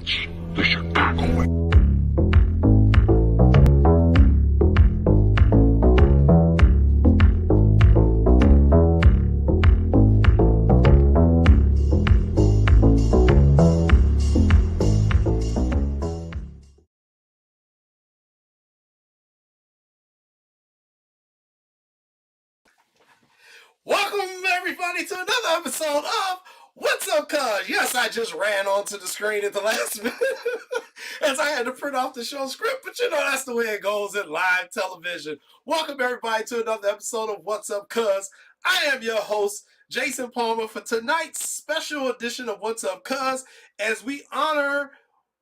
watch the Chicago way. Welcome, everybody, to another episode of What's Up, Cuz? Yes, I just ran onto the screen at the last minute as I had to print off the show script, but you know that's the way it goes in live television. Welcome, everybody, to another episode of What's Up, Cuz? I am your host, Jason Palmer, for tonight's special edition of What's Up, Cuz, as we honor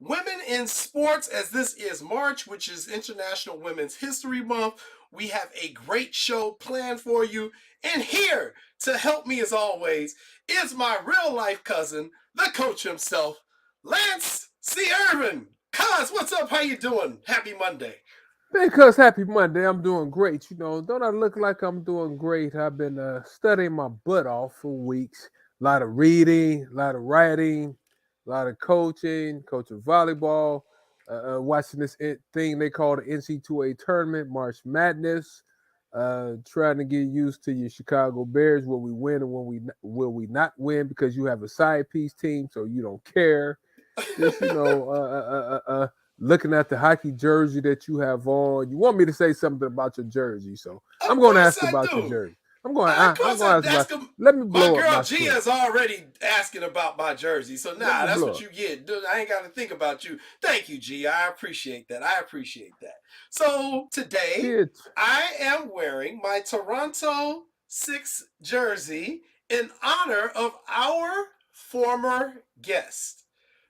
women in sports, as this is March, which is International Women's History Month. We have a great show planned for you. And here to help me as always is my real life cousin, the coach himself, Lance C. Irvin. Cuz, what's up? How you doing? Happy Monday. Because happy Monday, I'm doing great. Don't I look like I'm doing great? I've been studying my butt off for weeks. A lot of reading, a lot of writing, a lot of coaching volleyball, watching this thing they call the NC2A tournament, March Madness, trying to get used to your Chicago Bears, will we win and will we not win because you have a side piece team, so you don't care. Just, looking at the hockey jersey that you have on. You want me to say something about your jersey, so I'm going to ask about your jersey. I'm going to ask about. Let me blow my up girl Gia is already asking about my jersey, so that's what you get. I ain't got to think about you. Thank you, Gia. I appreciate that. So today, I am wearing my Toronto 6 jersey in honor of our former guest,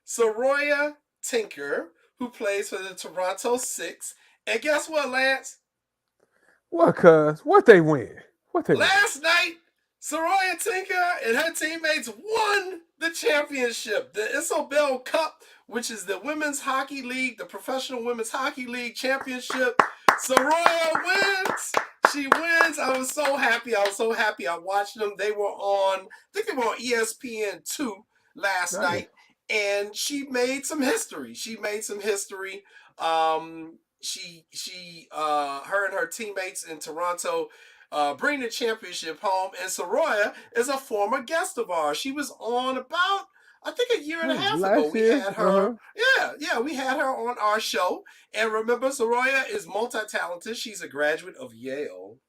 Soroya Tinker, who plays for the Toronto 6. And guess what, Lance? What, cuz? What they win? Last night, Soroya Tinker and her teammates won the championship, the Isobel Cup, which is the Women's Hockey League, the Professional Women's Hockey League Championship. Soroya wins. She wins. I was so happy. I watched them. They were on, I think they were on ESPN2 last night. And she made some history. Her and her teammates in Toronto bring the championship home. And Soroya is a former guest of ours. She was on about, I think, a year and a half ago. We had her. We had her on our show. And remember, Soroya is multi-talented. She's a graduate of Yale.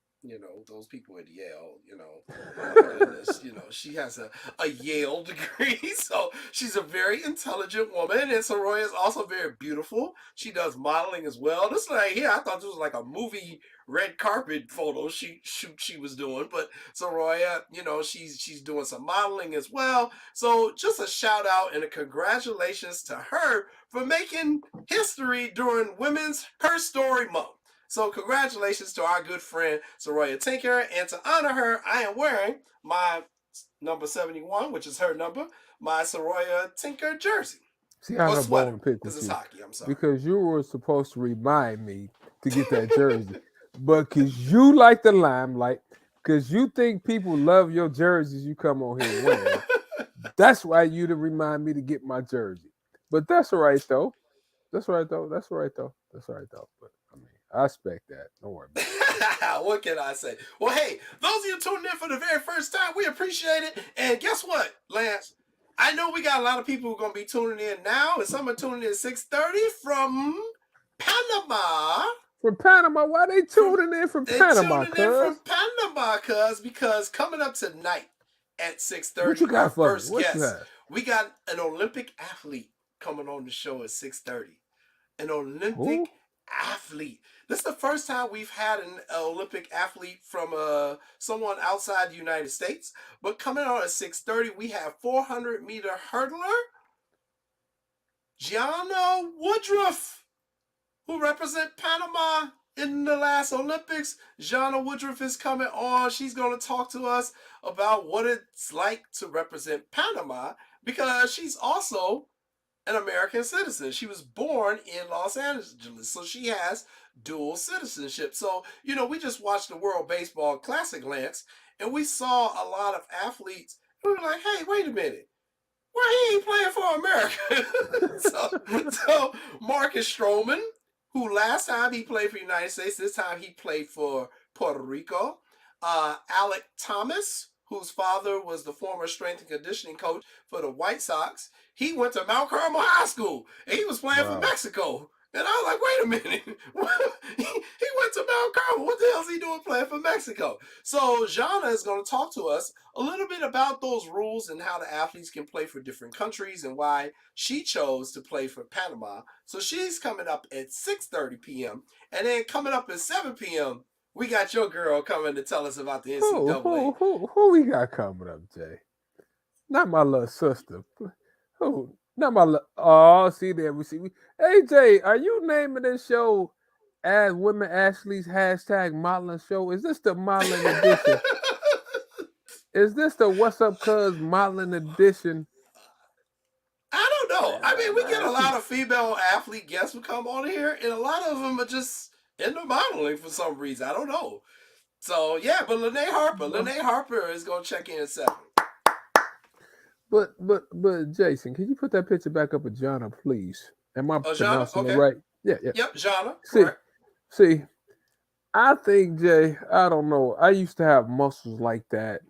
Those people at Yale, oh my goodness, she has a Yale degree, so she's a very intelligent woman, and Soroya is also very beautiful. She does modeling as well. This right here, I thought this was like a movie red carpet photo shoot she was doing, but Soroya, she's doing some modeling as well. So just a shout out and a congratulations to her for making history during Women's Her Story Month. So congratulations to our good friend Soroya Tinker, and to honor her, I am wearing my number 71, which is her number, my Soroya Tinker jersey. See, I have a bone to pick with you. Hockey, I'm sorry. Because you were supposed to remind me to get that jersey, but because you like the limelight, because you think people love your jerseys, you come on here wearing. That's why you to remind me to get my jersey. But that's all right though. But I expect that. Don't worry about it. What can I say? Well, hey, those of you tuning in for the very first time, we appreciate it. And guess what, Lance? I know we got a lot of people who are going to be tuning in now, and some are tuning in at 6:30 from Panama. From Panama? Why they tuning in from Panama, cuz? From Panama, cuz, because coming up tonight at 6:30, what you got for first guest, we got an Olympic athlete coming on the show at 6:30. An Olympic athlete. This is the first time we've had an Olympic athlete from someone outside the United States. But coming on at 6:30, we have 400-meter hurdler, Gianna Woodruff, who represent Panama in the last Olympics. Gianna Woodruff is coming on. She's going to talk to us about what it's like to represent Panama, because she's also an American citizen. She was born in Los Angeles, so she has dual citizenship. So, we just watched the World Baseball Classic, Lance, and we saw a lot of athletes. We were like, hey, wait a minute. Well, he ain't playing for America. so Marcus Stroman, who last time he played for the United States, this time he played for Puerto Rico. Alec Thomas, whose father was the former strength and conditioning coach for the White Sox. He went to Mount Carmel High School, and he was playing for Mexico. And I was like, wait a minute. He went to Mount Carmel. What the hell is he doing playing for Mexico? So Jana is going to talk to us a little bit about those rules and how the athletes can play for different countries and why she chose to play for Panama. So she's coming up at 6:30 p.m. And then coming up at 7 p.m., we got your girl coming to tell us about the NCAA. Who we got coming up, Jay? Not my little sister. Who? Not my little. Oh, see there. We see. Hey, Jay, are you naming this show as Women Ashley's hashtag modeling show? Is this the modeling edition? Is this the What's Up Cuz modeling edition? I don't know. I mean, we get a lot of female athlete guests who come on here, and a lot of them are just into modeling for some reason. I don't know. So yeah, but Lene Harper is gonna check in at 7. But Jason, can you put that picture back up of Jana, please? Am I pronouncing it right? Yeah. Yep, Jana. Correct. See, I think, Jay, I don't know. I used to have muscles like that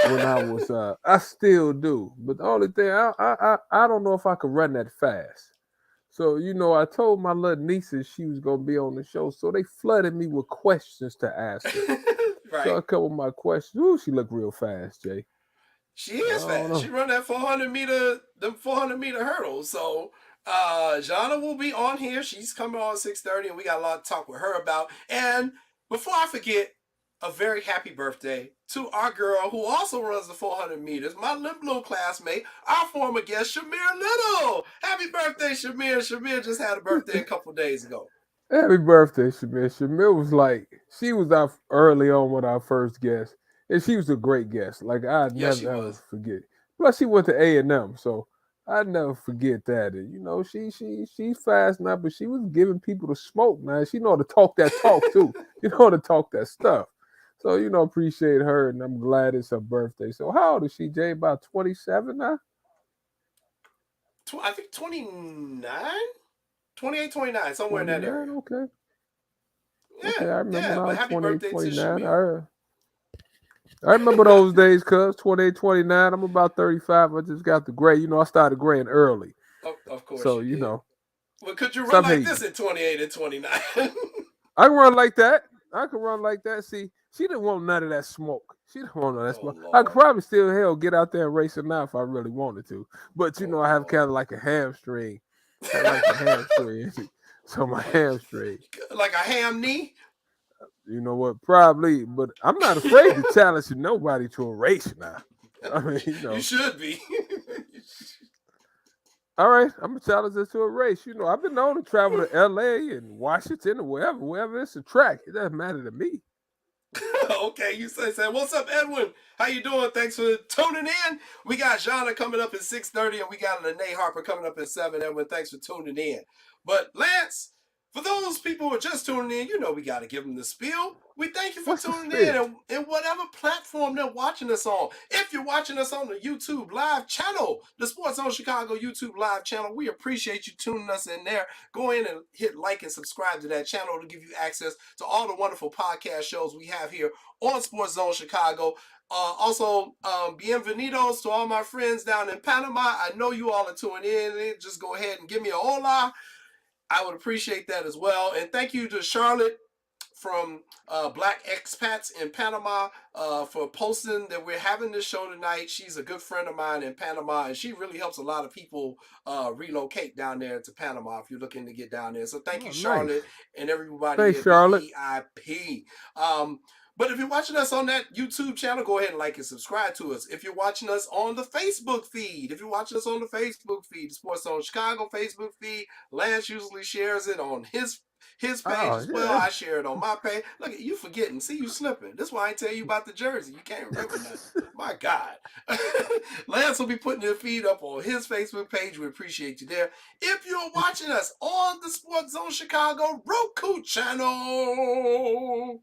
when I was I still do. But the only thing I don't know if I could run that fast. So, I told my little nieces she was gonna be on the show. So they flooded me with questions to ask her. Right. So a couple of my questions. Ooh, she looked real fast, Jay. She is fast. She run that 400 meter hurdles. So Jana will be on here. She's coming on 6:30, and we got a lot to talk with her about. And before I forget, a very happy birthday to our girl who also runs the 400 meters, my little classmate, our former guest, Shamir Little. Happy birthday, Shamir. Shamir just had a birthday a couple days ago. Happy birthday, Shamir. Shamir was she was out early on with our first guest, and she was a great guest. Like, I'd never ever forget. Plus, she went to A&M, so I'd never forget that. And, she's fast now, but she was giving people the smoke, man. She know how to talk that talk, too. You know how to talk that stuff. So, appreciate her, and I'm glad it's her birthday. So, how old is she, Jay? About 27 now? I think 29? 28, 29, somewhere 29, in that area. Okay. Yeah, okay, I remember but happy 28, birthday 29. to I remember those days, cuz 28, 29. I'm about 35. I just got the gray. I started graying early. Of course. So, Well, could you run like this at 28 and 29? I can run like that. See, she didn't want none of that smoke. She didn't want none of that smoke. Lord. I could probably still get out there and race her now if I really wanted to. But I have kind of like a hamstring. So my hamstring. Like a ham knee? You know what? Probably, but I'm not afraid to challenge nobody to a race now. I mean, You should be. All right, I'm gonna challenge us to a race. I've been known to travel to LA and Washington or wherever it's a track. It doesn't matter to me. Okay, you say. What's up, Edwin? How you doing? Thanks for tuning in. We got Jana coming up at 6:30, and we got Lene Harper coming up at 7. Edwin, thanks for tuning in. But Lance, for those people who are just tuning in, we got to give them the spiel. We thank you for tuning in and whatever platform they're watching us on. If you're watching us on the YouTube live channel, the Sports Zone Chicago YouTube live channel, we appreciate you tuning us in there. Go in and hit like and subscribe to that channel to give you access to all the wonderful podcast shows we have here on Sports Zone Chicago. Also, bienvenidos to all my friends down in Panama. I know you all are tuning in. Just go ahead and give me a hola. I would appreciate that as well. And thank you to Charlotte from Black Expats in Panama for posting that we're having this show tonight. She's a good friend of mine in Panama, and she really helps a lot of people relocate down there to Panama if you're looking to get down there. So thank you, Charlotte, and everybody at VIP. But if you're watching us on that YouTube channel, go ahead and like and subscribe to us. If you're watching us on the Facebook feed, the Sports Zone Chicago Facebook feed, Lance usually shares it on his page as well. I share it on my page. Look at you forgetting. See, you slipping. That's why I tell you about the jersey. You can't remember nothing. My God. Lance will be putting the feed up on his Facebook page. We appreciate you there. If you're watching us on the Sports Zone Chicago Roku channel,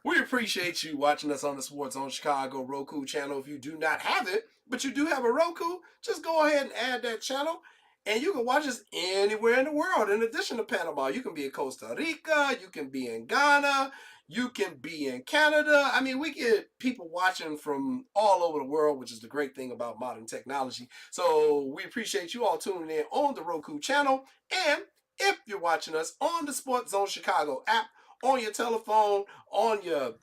we appreciate you watching us on the Sports Zone Chicago Roku channel. If you do not have it, but you do have a Roku, just go ahead and add that channel. And you can watch us anywhere in the world. In addition to Panama, you can be in Costa Rica, you can be in Ghana, you can be in Canada. I mean, we get people watching from all over the world, which is the great thing about modern technology. So we appreciate you all tuning in on the Roku channel. And if you're watching us on the Sports Zone Chicago app, on your telephone, on your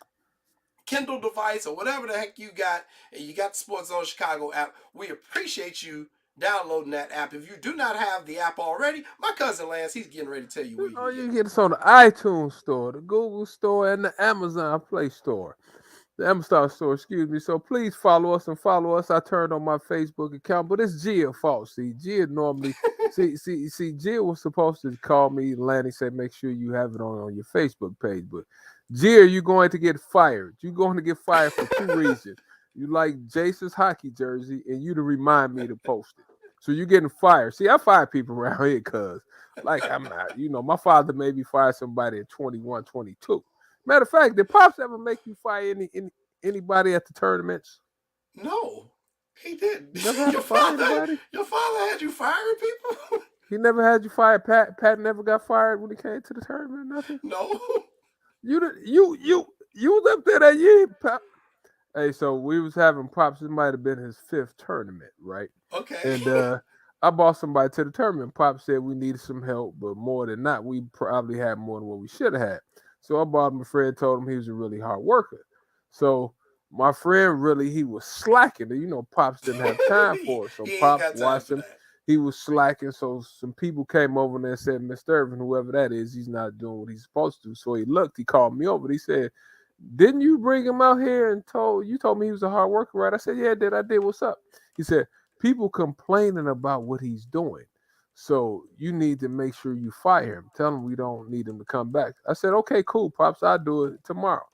Kindle device, or whatever the heck you got, and you got the Sports Zone Chicago app, we appreciate you downloading that app. If you do not have the app already, my cousin Lance, he's getting ready to tell you where you can You get get us on the iTunes store, the Google store, and the Amazon Play store. The Amazon store, excuse me. So please follow us and follow us. I turned on my Facebook account, but it's Gia's fault. See, Gia normally Gia was supposed to call me, Lanny said, make sure you have it on your Facebook page. But Gia, you're going to get fired. You're going to get fired for two reasons. You like Jason's hockey jersey, and you to remind me to post it. So you're getting fired. See, I fire people around here because, like, I'm not, my father made me fire somebody at 21, 22. Matter of fact, did Pops ever make you fire anybody at the tournaments? No, he didn't. Never had to fire anybody? Your father had you firing people? He never had you fire Pat. Pat never got fired when he came to the tournament. Nothing. No. You was up there that year, Pop. Hey, so we was having Pops. It might have been his 5th tournament, right? Okay. And I brought somebody to the tournament. Pop said we needed some help, but more than not, we probably had more than what we should have had. So I brought him a friend, told him he was a really hard worker. So my friend he was slacking. Pops didn't have time for it. So Pops watched him. He was slacking. So some people came over there and said, Mr. Irvin, whoever that is, he's not doing what he's supposed to. So he looked, he called me over. He said, didn't you bring him out here and told me he was a hard worker, right? I said, yeah, I did. What's up? He said, people complaining about what he's doing. So you need to make sure you fire him. Tell him we don't need him to come back. I said, okay, cool, Pops. I'll do it tomorrow.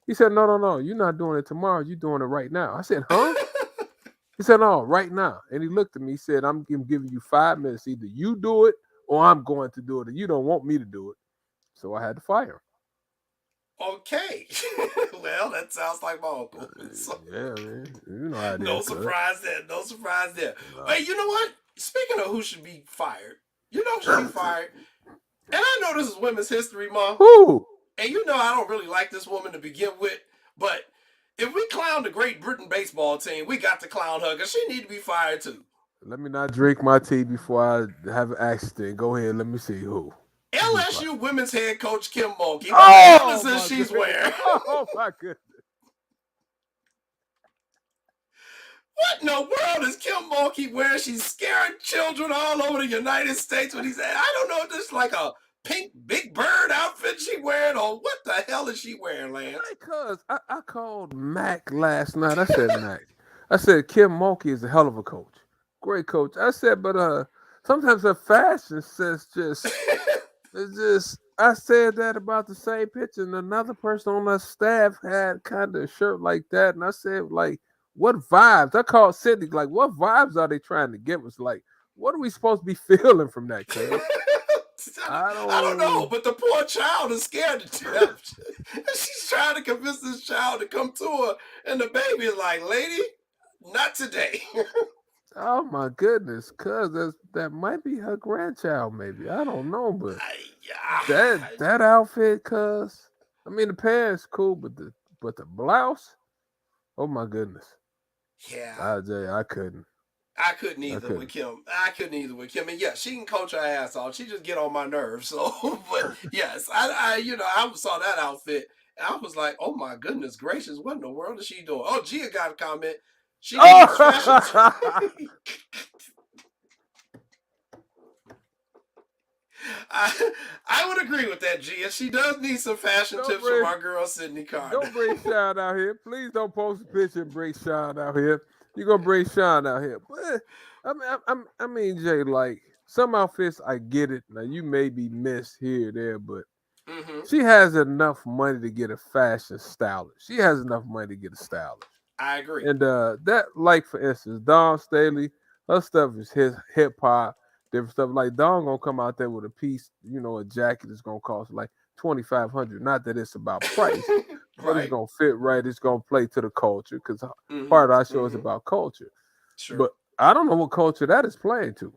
He said, no. You're not doing it tomorrow. You're doing it right now. I said, huh? He said, no, right now. And he looked at me. He said, I'm giving you 5 minutes. Either you do it or I'm going to do it. And you don't want me to do it. So I had to fire him. Okay. Well, that sounds like my uncle. So, yeah, man. You know how it no is. Surprise there. No surprise there. No. Hey, you know what? Speaking of who should be fired, who should be fired? And I know this is Women's History Month. Who? And I don't really like this woman to begin with, but if we clown the Great Britain baseball team, we got to clown her because she need to be fired too. Let me not drink my tea before I have an accident. Go ahead. Let me see who. LSU women's head coach Kim Mulkey. What the hell is this she's wearing? Oh my goodness. What in the world is Kim Mulkey wearing? She's scaring children all over the United States when he's I don't know if this is like a pink Big Bird outfit she wearing or what the hell is she wearing, Lance? Because I called Mac last night. I said, Mac. I said, Kim Mulkey is a hell of a coach. Great coach. I said, but sometimes her fashion sense I said that about the same picture, and another person on our staff had kind of a shirt like that, and I said, like, what vibes? I called Sydney, like, what vibes are they trying to give us? Like, what are we supposed to be feeling from that, kid? I don't know, but the poor child is scared to death. She's trying to convince this child to come to her, and the baby is like, lady, not today. Oh my goodness, cuz that might be her grandchild, maybe. I don't know, but that outfit, cuz I mean the pants cool, but the blouse, oh my goodness. Yeah. I couldn't. I couldn't either with Kim. And yeah, she can coach her ass off. She just get on my nerves. So, but yes, I saw that outfit and I was like, oh my goodness gracious, what in the world is she doing? Oh, Gia got a comment. She needs fashion. I would agree with that, Gia. She does need some fashion tips from our girl Sydney Carter. Don't bring Sean out here. Please don't post a picture and bring Sean out here. You're gonna bring Sean out here. But I mean, Jay, like some outfits, I get it. Now you may be missed here or there, but she has enough money to get a fashion stylist. She has enough money to get a stylist. I agree. And that, like for instance, Dawn Staley, her stuff is hip hop, different stuff. Like Dawn gonna come out there with a piece, a jacket that's gonna cost like $2,500. Not that it's about price, but it's gonna fit right. It's gonna play to the culture because part of our show is about culture. Sure. But I don't know what culture that is playing to.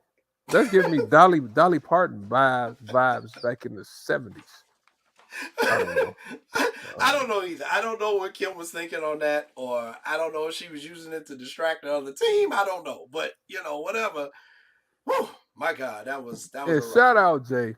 That's giving me Dolly Parton vibes back in the 70s. I don't know. I don't know either. I don't know what Kim was thinking on that, or I don't know if she was using it to distract the other team. I don't know, but whatever. Whew, my God, that was And a rough shout one. out Jay.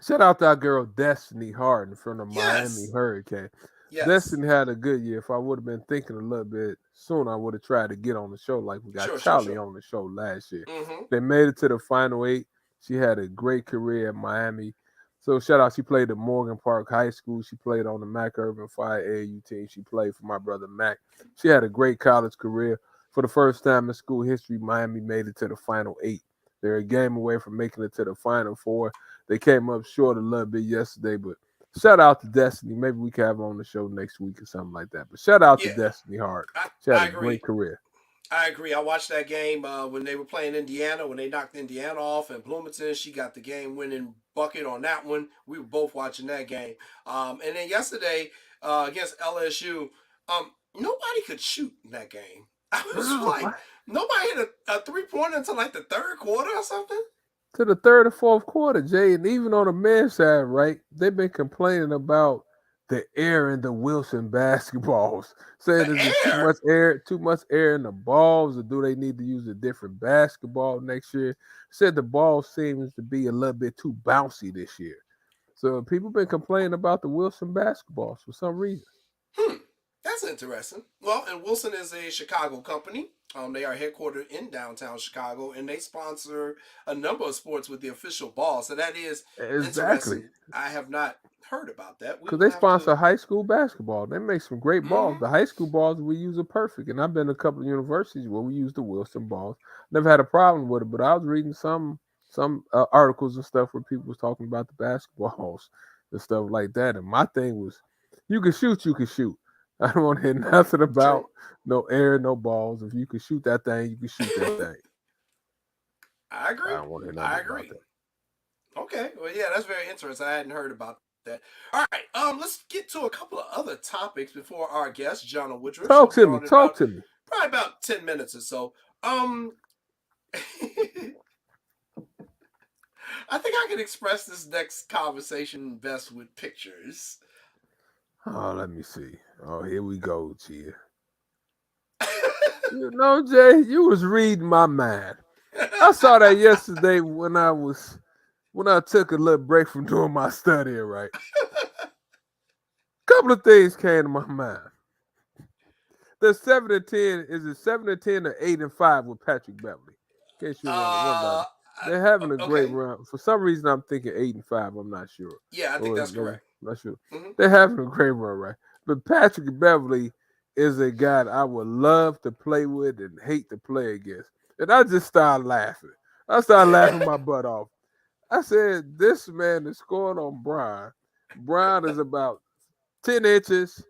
Shout out to our girl Destiny Harden from the Miami Yes, Hurricane. yes, Destiny had a good year. If I would have been thinking a little bit sooner, I would have tried to get on the show like we got sure, sure, Charlie sure. on the show last year. Mm-hmm. They made it to the final eight. She had a great career at Miami. So shout out, she played at Morgan Park High School. She played on the Mac Urban Fire AAU team. She played for my brother Mac. She had a great college career. For the first time in school history, Miami made it to the final eight. They're a game away from making it to the final four. They came up short a little bit yesterday, but shout out to Destiny. Maybe we can have her on the show next week or something like that. But shout out to Yeah, Destiny Hard. I, She had I a great agree. career. I agree. I watched that game when they were playing Indiana, when they knocked Indiana off, and Bloomington, she got the game winning bucket on that one. We were both watching that game. And then yesterday against LSU, nobody could shoot in that game. I was like, nobody hit a 3-pointer until like the third quarter or something. To the third or fourth quarter, Jay, and even on the men's side, right? They've been complaining about the air in the Wilson basketballs, The saying is it air. too much air in the balls, or do they need to use a different basketball next year? Said the ball seems to be a little bit too bouncy this year. So people been complaining about the Wilson basketballs for some reason. Hmm, that's interesting. Well, and Wilson is a Chicago company. They are headquartered in downtown Chicago, and they sponsor a number of sports with the official ball. So that is Exactly. interesting. I have not heard about that. We Because will they have to. sponsor high school basketball. They make some great balls. Mm-hmm. The high school balls we use are perfect. And I've been to a couple of universities where we use the Wilson balls. Never had a problem with it, but I was reading some articles and stuff where people was talking about the basketballs and stuff like that. And my thing was, you can shoot, you can shoot. I don't want to hear nothing about True. no air, no balls. If you can shoot that thing, you can shoot that thing. I I agree. don't want to hear I nothing about agree. that. Okay. Well, yeah, that's very interesting. I hadn't heard about that. All right. Let's get to a couple of other topics before our guest, Jonna Woodruff. She'll Talk be to me. on in Talk about to me. probably about 10 minutes or so. I think I can express this next conversation best with pictures. Oh, let me see. Oh, here we go, Chia. You know, Jay, you was reading my mind. I saw that yesterday when I took a little break from doing my studying, right? Couple of things came to my mind. The 7 and 10, is it 7 and 10 or 8 and 5 with Patrick Beverly? In case you want to wonder. uh, They're having a great okay. run. For some reason I'm thinking 8 and 5, I'm not sure. Yeah, I think Or that's maybe correct. I'm not sure. Hmm. They're having a great run, right? But Patrick Beverly is a guy that I would love to play with and hate to play against. And I just started laughing. I started laughing my butt off. I said, this man is scoring on Brian. Brian is about 10 inches,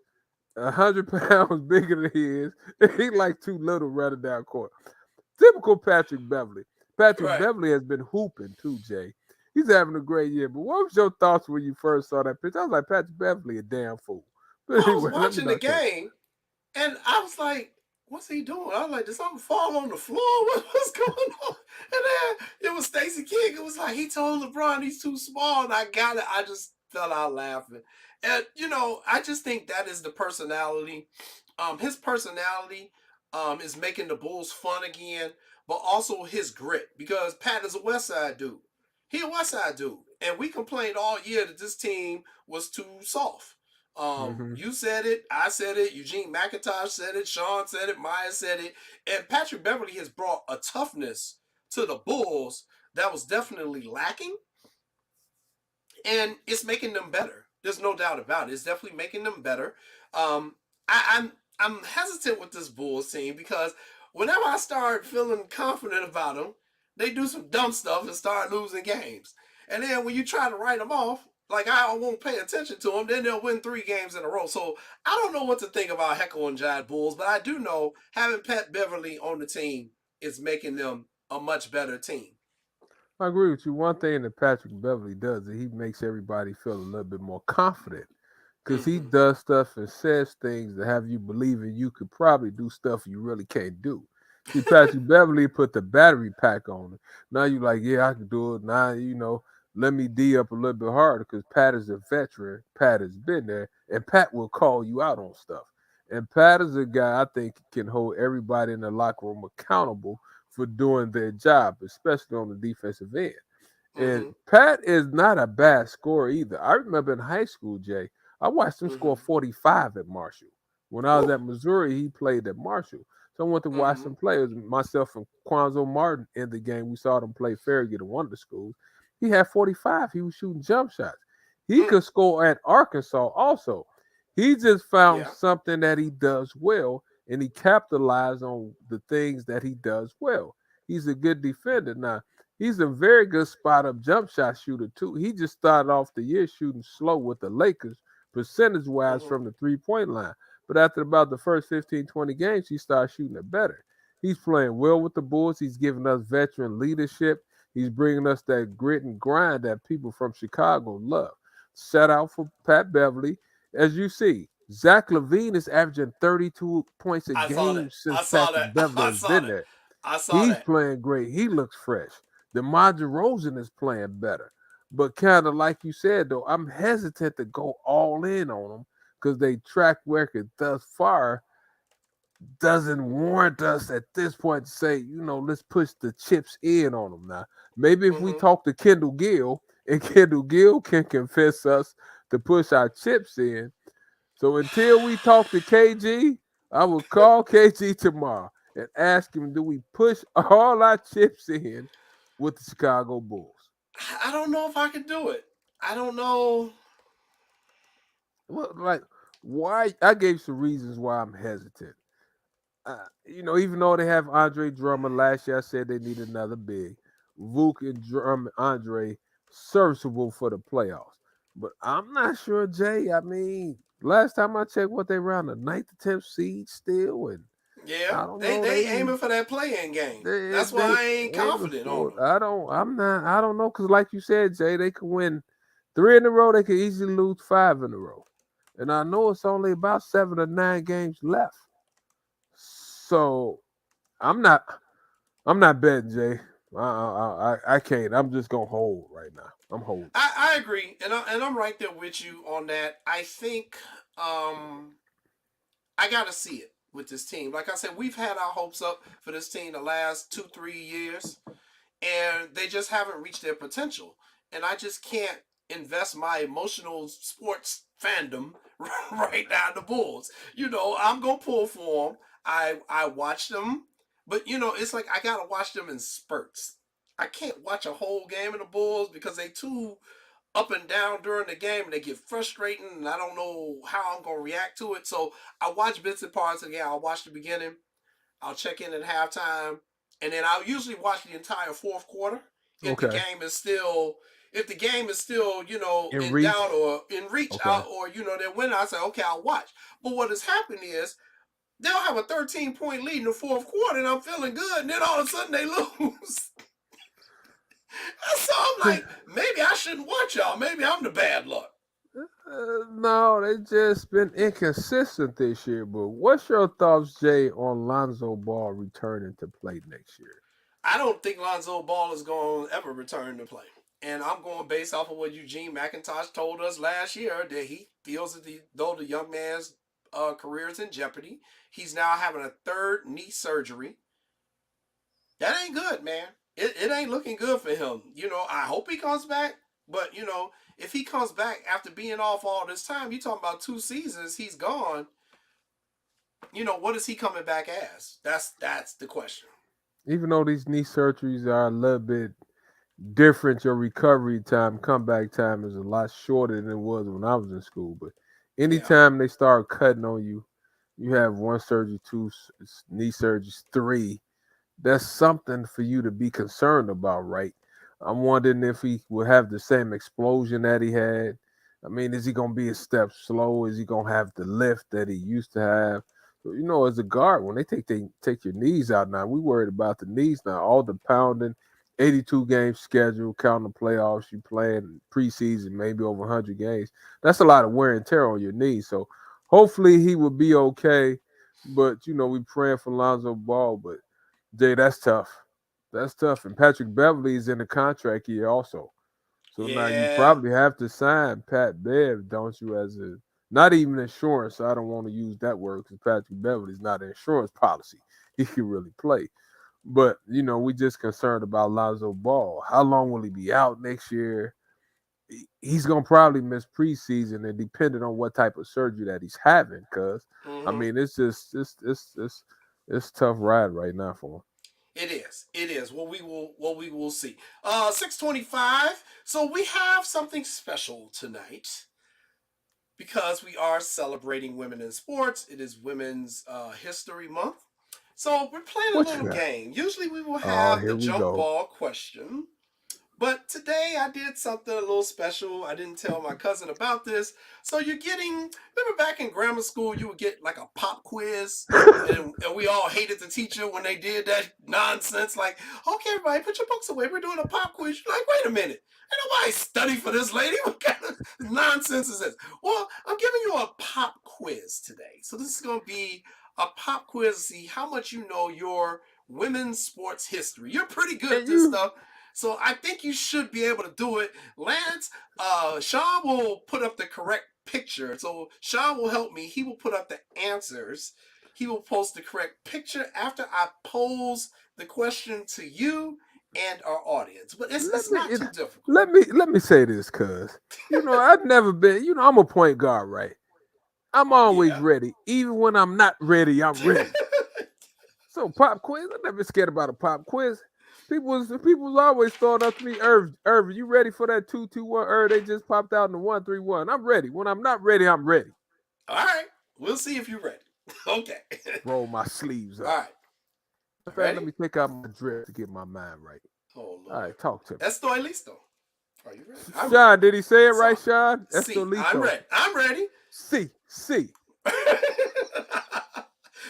100 pounds bigger than he is. He like too little running down court. Typical Patrick Beverly. Patrick Right. Beverly has been hooping too, Jay. He's having a great year. But what was your thoughts when you first saw that picture? I was like, Patrick Beverly, a damn fool. But Well, I was anyway, let me watching the know your take. game, and I was like, "What's he doing?" I was like, "Did something fall on the floor? What's going on?" And then it was Stacey King. It was like he told LeBron he's too small, and I got it. I just fell out laughing. And I just think that is the personality. His personality is making the Bulls fun again, but also his grit because Pat is a West Side dude. He a West Side dude, and we complained all year that this team was too soft. Mm-hmm. You said it, I said it, Eugene McIntosh said it, Sean said it, Maya said it, and Patrick Beverly has brought a toughness to the Bulls that was definitely lacking, and it's making them better. There's no doubt about it. It's definitely making them better. Um, I'm hesitant with this Bulls team because whenever I start feeling confident about them, they do some dumb stuff and start losing games. And then when you try to write them off, like I won't pay attention to them, then they'll win 3 games in a row. So I don't know what to think about Heckle and Jive Bulls, but I do know having Pat Beverly on the team is making them a much better team. I agree with you. One thing that Patrick Beverly does is he makes everybody feel a little bit more confident because he Mm-hmm. does stuff and says things that have you believing you could probably do stuff you really can't do. See, Patrick Beverly put the battery pack on it. Now you like, yeah, I can do it. Now, let me D up a little bit harder because Pat is a veteran. Pat has been there, and Pat will call you out on stuff. And Pat is a guy I think can hold everybody in the locker room accountable for doing their job, especially on the defensive end. And Mm-hmm. Pat is not a bad scorer either. I remember in high school, Jay, I watched him Mm-hmm. score 45 at Marshall. When I was Woo. at Missouri, he played at Marshall. So I went to watch Mm-hmm. them play. It was myself and Quanzo Martin in the game. We saw them play Farragut at one of the schools. He had 45. He was shooting jump shots. He Mm. could score at Arkansas also. He just found Yeah. something that he does well, and he capitalized on the things that he does well. He's a good defender. Now, he's a very good spot up jump shot shooter, too. He just started off the year shooting slow with the Lakers, percentage wise, Mm-hmm. from the 3 point line. But after about the first 15, 20 games, he started shooting it better. He's playing well with the Bulls. He's giving us veteran leadership. He's bringing us that grit and grind that people from Chicago love. Shout out for Pat Beverly. As you see, Zach Levine is averaging 32 points a I saw game that. since I saw Patrick that. Beverly I has saw been that. there. I saw He's that. playing great. He looks fresh. DeMar DeRozan is playing better. But kind of like you said, though, I'm hesitant to go all in on them because they track record thus far doesn't warrant us at this point to say, let's push the chips in on them now. Maybe if we Mm-hmm. talk to Kendall Gill and Kendall Gill can convince us to push our chips in. So until we talk to KG, I will call KG tomorrow and ask him, do we push all our chips in with the Chicago Bulls? I don't know if I could do it. I don't know. Well, like, why? I gave some reasons why I'm hesitant. Even though they have Andre Drummond last year, I said they need another big. Vuk and Andre serviceable for the playoffs, but I'm not sure, Jay. I mean, last time I checked, what they around the ninth to 10th seed still, and Yeah, I don't they know. they They aiming for that play-in game. they That's why they I ain't aiming confident on for it. them. I don't. I'm not. I don't know because, like you said, Jay, they could win three in a row. They could easily lose five in a row, and I know it's only about 7 or 9 games left. So I'm not. I'm not betting, Jay. I can't. I'm just gonna hold right now. I'm holding. I agree, and I'm right there with you on that. I think I gotta see it with this team. Like I said, we've had our hopes up for this team the last 2-3 years, and they just haven't reached their potential. And I just can't invest my emotional sports fandom right now in the Bulls. I'm gonna pull for them. I watch them, but it's like I gotta watch them in spurts. I can't watch a whole game of the Bulls because they too up and down during the game and they get frustrating and I don't know how I'm gonna react to it. So I watch bits and parts of the game. I'll watch the beginning, I'll check in at halftime, and then I'll usually watch the entire fourth quarter if the Okay. game is still In in reach. doubt or in reach Okay. out or they're winning. I say okay, I'll watch. But what has happened is they'll have a 13-point lead in the fourth quarter and I'm feeling good, and then all of a sudden they lose. So I'm like, maybe I shouldn't watch y'all. Maybe I'm the bad luck. No, they just been inconsistent this year. But what's your thoughts, Jay, on Lonzo Ball returning to play next year? I don't think Lonzo Ball is going to ever return to play. And I'm going based off of what Eugene McIntosh told us last year that he feels that though the young man's career is in jeopardy, he's now having a third knee surgery. That ain't good, man. It ain't looking good for him. I hope he comes back, but if he comes back after being off all this time, you talking about 2 seasons, he's gone. What is he coming back as? That's the question. Even though these knee surgeries are a little bit different, your recovery time, comeback time is a lot shorter than it was when I was in school. But Yeah. anytime they start cutting on you, you have one surgery, two knee surgeries, three. That's something for you to be concerned about, right? I'm wondering if he will have the same explosion that he had. I mean, is he gonna be a step slow? Is he gonna have the lift that he used to have? So, as a guard, when they take your knees out now, we worried about the knees now. All the pounding, 82 game schedule, counting the playoffs, you playing preseason, maybe over 100 games. That's a lot of wear and tear on your knees. So hopefully he will be okay. But we praying for Lonzo Ball, but Jay, that's tough. That's tough. And Patrick Beverly's in the contract year also. So now you Yeah. probably have to sign Pat Bev, don't you, as a not even insurance. I don't want to use that word because Patrick Beverly's not an insurance policy. He can really play. But, we just concerned about Lonzo Ball. How long will he be out next year? He's going to probably miss preseason and depending on what type of surgery that he's having. Because, Mm-hmm. it's just, it's tough ride right now for him. It is. It is. What we will see. 6:25. So we have something special tonight because we are celebrating women in sports. It is Women's History Month. So we're playing a What you little got? game. Usually we will Oh, have the here we jump go. ball question. But today I did something a little special. I didn't tell my cousin about this. So you're getting, remember back in grammar school, you would get like a pop quiz. And we all hated the teacher when they did that nonsense. Like, okay, everybody, put your books away. We're doing a pop quiz. You're like, wait a minute. Ain't nobody study for this lady. What kind of nonsense is this? Well, I'm giving you a pop quiz today. So this is going to be a pop quiz to see how much you know your women's sports history. You're pretty good at this stuff. So I think you should be able to do it. Lance, Sean will put up the correct picture. So Sean will help me. He will put up the answers. He will post the correct picture after I pose the question to you and our audience. But it's not too difficult. Let me say this, cuz I've never been. I'm a point guard, right? I'm always Yeah. ready, even when I'm not ready. I'm ready. So pop quiz, I'm never scared about a pop quiz. People's always thought up to me, Irvin, you ready for that 2-2-1? They just popped out in the 1-3-1. I'm ready. When I'm not ready, I'm ready. All right. We'll see if you're ready. Okay. Roll my sleeves up. All right. In fact, Ready? let me take out my drip to get my mind right. Oh, Lord. All right, talk to me. Estoy listo. Are you ready? I'm Sean, ready. did he say it right, Sean? See, Estolito. I'm ready. I'm ready. See.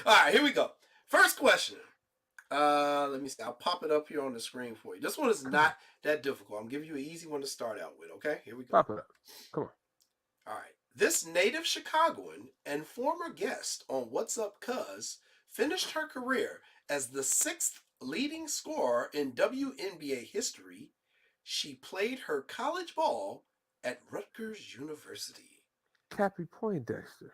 All right, here we go. First question. Let me see. I'll pop it up here on the screen for you. This one is not that difficult. I'm giving you an easy one to start out with. Okay, here we go. Pop it up. Come on. All right. This native Chicagoan and former guest on What's Up Cuz finished her career as the 6th leading scorer in WNBA history. She played her college ball at Rutgers University. Cappy Poindexter.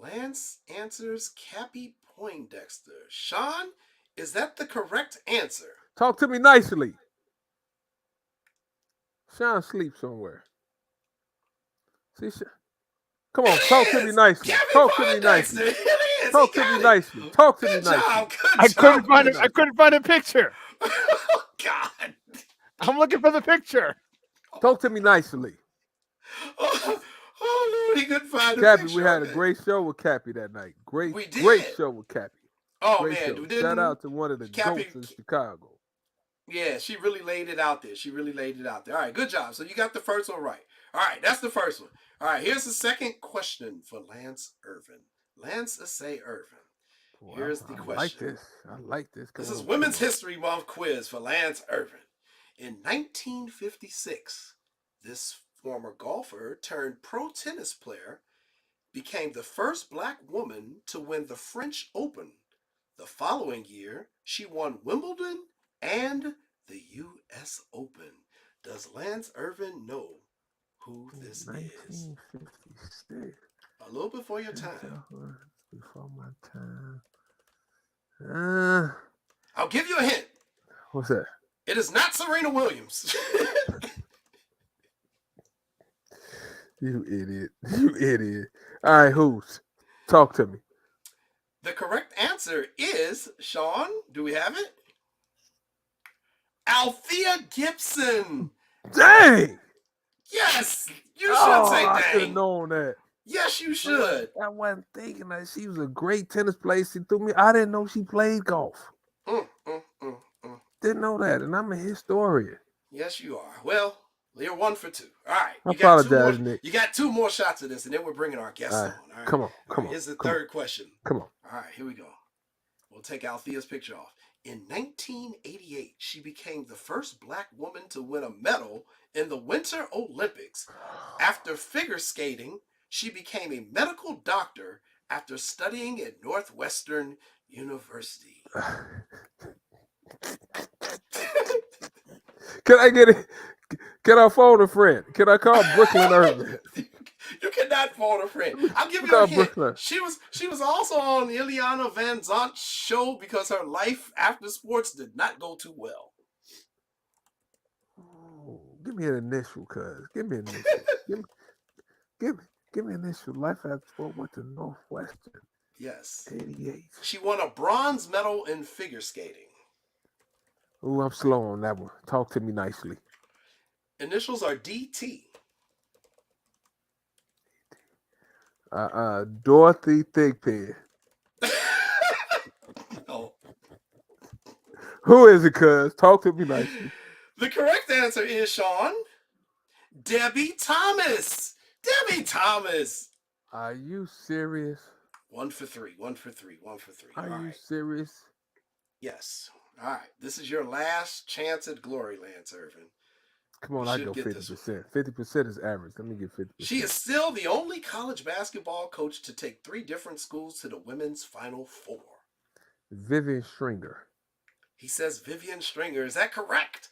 Lance answers Cappy Poindexter. Sean, is that the correct answer? Talk to me nicely. Sean sleeps somewhere. See, come on, talk to me nicely. Talk to me nicely. Talk to me nicely. Talk to me nicely. I couldn't find a picture. Oh God! I'm looking for the picture. Talk to me nicely. Oh Lord, he couldn't find a Cappy, picture. we had a great show with Cappy that night. Great show with Cappy. Oh great man, show. Shout out to one of the goats in Chicago. Yeah, she really laid it out there. All right, good job. So you got the first one right. All right, that's the first one. All right, here's the second question for Lance Irvin. Lance Essay Irvin. Boy, Here's the question. I like this. This is Women's History Month quiz for Lance Irvin. In 1956, this former golfer turned pro tennis player became the first black woman to win the French Open. The following year, she won Wimbledon and the U.S. Open. Does Lance Irvin know who this 1956. is? A little before your time. Before my time. I'll give you a hint. What's that? It is not Serena Williams. You idiot. You idiot. All right, who's? Talk to me. The correct answer is, Sean, do we have it? Althea Gibson. Dang! Yes! You should say dang. I should have known that. Yes, you should. I wasn't thinking that she was a great tennis player. She threw me. I didn't know she played golf. Didn't know that, and I'm a historian. Yes, you are. Well, you're 1 for 2. All right. I apologize, Nick. You got 2 more shots of this, and then we're bringing our guest on. All right. Come on. Here's the third question. Come on. All right, here we go. We'll take Althea's picture off. In 1988, she became the first black woman to win a medal in the Winter Olympics. After figure skating, she became a medical doctor after studying at Northwestern University. Can I get it? Can I phone a friend? Can I call Brooklyn Irvin? You cannot phone a friend. I'll give you Call a hint. Brooklyn. She was also on Ileana Van Zant's show because her life after sports did not go too well. Oh, give me an initial, cuz. Give me an initial. Give me an initial. Life after sport went to Northwestern. Yes. 88. She won a bronze medal in figure skating. Ooh, I'm slow on that one. Talk to me nicely. Initials are DT. Dorothy Thigpen. No. Who is it, cuz? Talk to me nicely. The correct answer is, Sean, Debbie Thomas. Debbie Thomas. Are you serious? 1 for 3. 1 for 3. 1 for 3. Are All you right. serious? Yes. All right. This is your last chance at glory, Lance Irvin. Come on, You I should go get this 50%. 50% is average. Let me get 50%. She is still the only college basketball coach to take 3 different schools to the women's Final Four. Vivian Stringer. He says Vivian Stringer. Is that correct?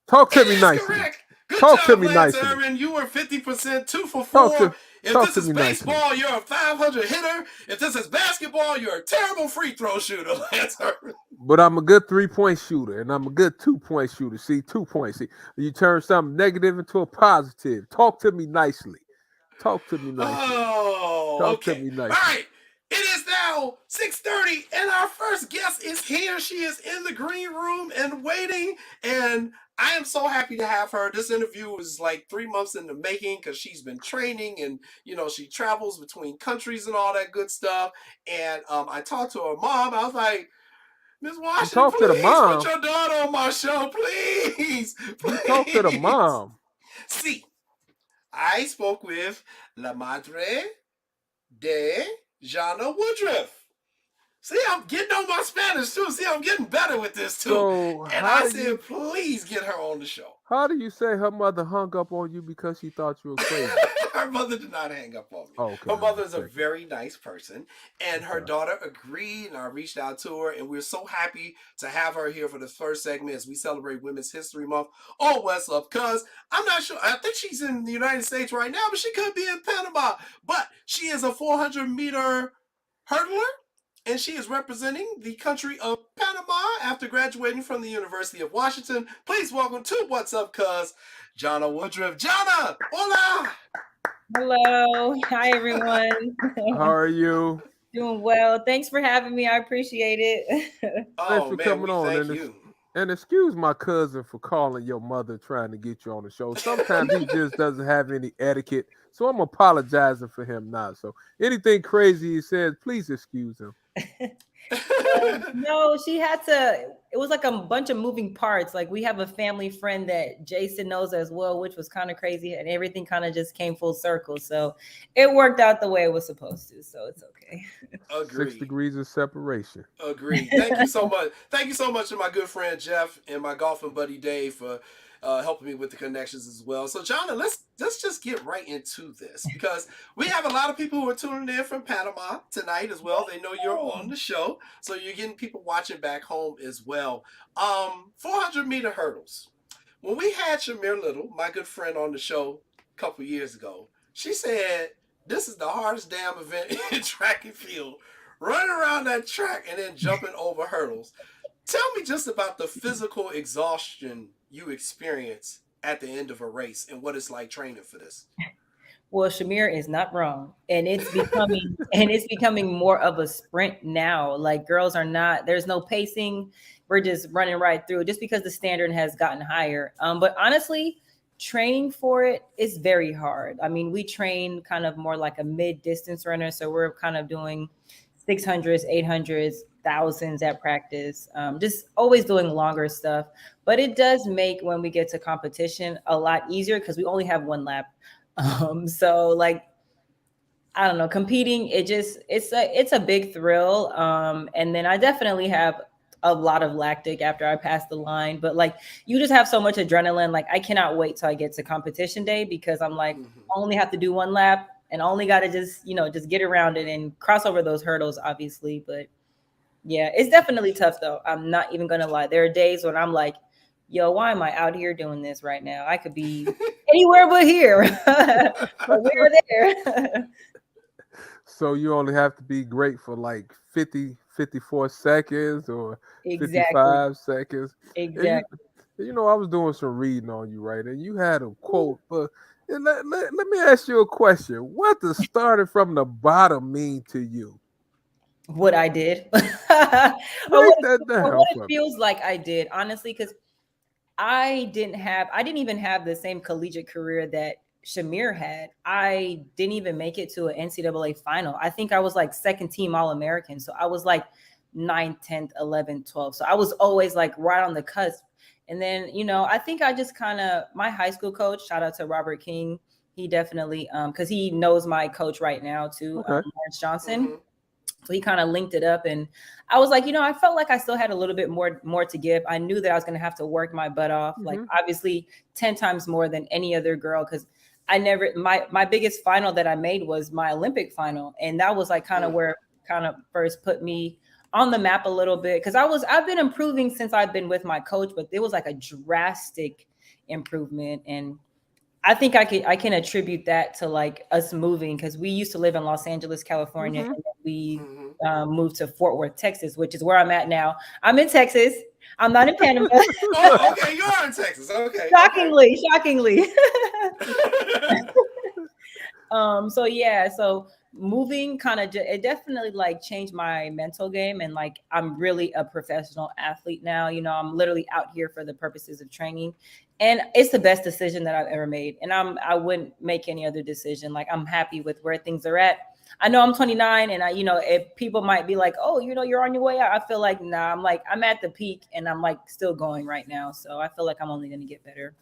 Talk to It me is nicely. correct. Good Talk job, to me Lance nicely. Irvin. You were 50%, 2 for 4. If talk this to is me nicely. baseball, you're a 500 hitter. If this is basketball, you're a terrible free throw shooter, Lance Irvin. But I'm a good 3-point shooter, and I'm a good 2-point shooter. See, 2 points. See, you turn something negative into a positive. Talk to me nicely. Talk to me nicely. Oh, Talk okay. to me nicely. All right. It is now 6:30, and our first guest is here. She is in the green room and waiting, and I am so happy to have her. This interview was like 3 months in the making because she's been training, and she travels between countries and all that good stuff. And I talked to her mom. I was like, Miss Washington, talk to the please mom? put your daughter on my show, please. You talk to the mom. See, I spoke with La Madre de Jana Woodruff. See, I'm getting on my Spanish too. See, I'm getting better with this too. So and I said, please get her on the show. How do you say her mother hung up on you because she thought you were crazy? Her mother did not hang up on me. Oh, okay. Her mother is a very nice person, and her daughter agreed, and I reached out to her, and we're so happy to have her here for the first segment as we celebrate Women's History Month on What's Up, because I'm not sure. I think she's in the United States right now, but she could be in Panama. But she is a 400-meter hurdler, and she is representing the country of Panama after graduating from the University of Washington. Please welcome to What's Up, cuz, Jana Woodruff. Jana, hola! Hello. Hi, everyone. How are you? Doing well. Thanks for having me. I appreciate it. Thanks for coming on. Thank you. And excuse my cousin for calling your mother trying to get you on the show. Sometimes he just doesn't have any etiquette. So I'm apologizing for him now. So anything crazy he says, please excuse him. No, she had to. It was like a bunch of moving parts. Like we have a family friend that Jason knows as well, which was kind of crazy, and everything kind of just came full circle. So it worked out the way it was supposed to. So it's okay. Agreed. 6 degrees of separation. Agreed. Thank you so much. Thank you so much to my good friend Jeff and my golfing buddy Dave for helping me with the connections as well. So, Jana, let's just get right into this, because we have a lot of people who are tuning in from Panama tonight as well. They know you're on the show, so you're getting people watching back home as well. 400-meter hurdles. When we had Shamir Little, my good friend, on the show a couple years ago, she said this is the hardest damn event in track and field. Running around that track and then jumping over hurdles. Tell me just about the physical exhaustion you experience at the end of a race and what it's like training for this. Well, Shamir is not wrong, and it's becoming more of a sprint now. Like girls are not. There's no pacing. We're just running right through, just because the standard has gotten higher. But honestly, training for it is very hard. I mean, we train kind of more like a mid-distance runner, so we're kind of doing 600s, 800s, thousands at practice, just always doing longer stuff. But it does make, when we get to competition, a lot easier because we only have one lap. So like, I don't know, competing, it's a big thrill. And then I definitely have a lot of lactic after I pass the line, but like you just have so much adrenaline. Like I cannot wait till I get to competition day, because I'm like, I only have to do one lap and only got to just get around it and cross over those hurdles, obviously. But yeah, it's definitely tough though. I'm not even gonna lie. There are days when I'm like, yo, why am I out here doing this right now? I could be anywhere but here. Or we're there. So you only have to be great for like 50, 54 seconds or Exactly. 55 seconds. And Exactly. I was doing some reading on you, right? And you had a quote, but let me ask you a question. What does starting from the bottom mean to you? What I did. Or Break that down what it for me. feels like I did, honestly, because I didn't even have the same collegiate career that Shamir had. I didn't even make it to an NCAA final. I think I was like second team All-American. So I was like 9th, 10th, 11th, 12th. So I was always like right on the cusp. And then, I think I just my high school coach, shout out to Robert King. He definitely, because he knows my coach right now too, Okay. Lawrence Johnson. So he kind of linked it up, and I was like, I felt like I still had a little bit more to give. I knew that I was going to have to work my butt off, like obviously 10 times more than any other girl, because my biggest final that I made was my Olympic final, and that was like kind of where kind of first put me on the map a little bit, because I've been improving since I've been with my coach, but it was like a drastic improvement. And I think I can attribute that to like us moving, because we used to live in Los Angeles, California, and then we moved to Fort Worth, Texas, which is where I'm at now. I'm in Texas. I'm not in Panama. Oh, okay, you are in Texas. Okay. Shockingly. So yeah, so moving kind of it definitely like changed my mental game, and like I'm really a professional athlete now. I'm literally out here for the purposes of training, and it's the best decision that I've ever made, and I wouldn't make any other decision. Like I'm happy with where things are at. I know I'm 29, and if people might be like, oh, you're on your way out, I feel like nah, I'm at the peak, and I'm like still going right now, so I feel like I'm only going to get better.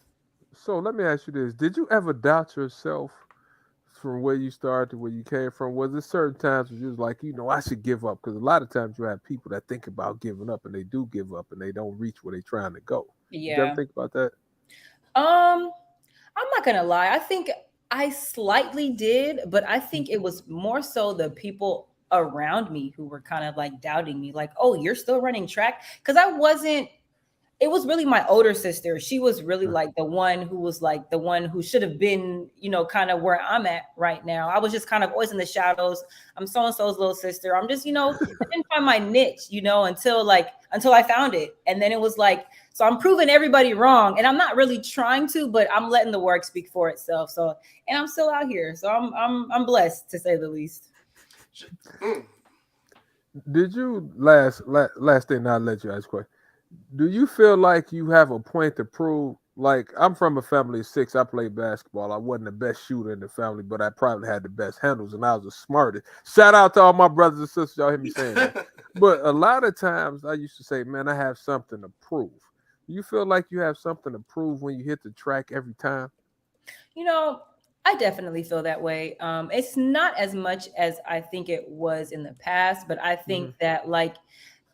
So let me ask you this. Did you ever doubt yourself from where you started to where you came from? Was there certain times when you was like, I should give up? Because a lot of times you have people that think about giving up, and they do give up, and they don't reach where they're trying to go. Did you ever think about that? I'm not gonna lie. I think I slightly did, but I think it was more so the people around me who were kind of like doubting me, like, oh, you're still running track? Because I wasn't. It was really my older sister. She was really like the one who should have been, kind of where I'm at right now. I was just kind of always in the shadows. I'm so-and-so's little sister. I'm just, I didn't find my niche, until I found it. And then it was like, so I'm proving everybody wrong, and I'm not really trying to, but I'm letting the work speak for itself. So, and I'm still out here. So I'm blessed, to say the least. Did you last thing? I'll let you ask a question. Do you feel like you have a point to prove? Like, I'm from a family of 6. I played basketball. I wasn't the best shooter in the family, but I probably had the best handles, and I was the smartest. Shout out to all my brothers and sisters. Y'all hear me saying that. But a lot of times I used to say, man, I have something to prove. Do you feel like you have something to prove when you hit the track every time? I definitely feel that way. It's not as much as I think it was in the past, but I think that like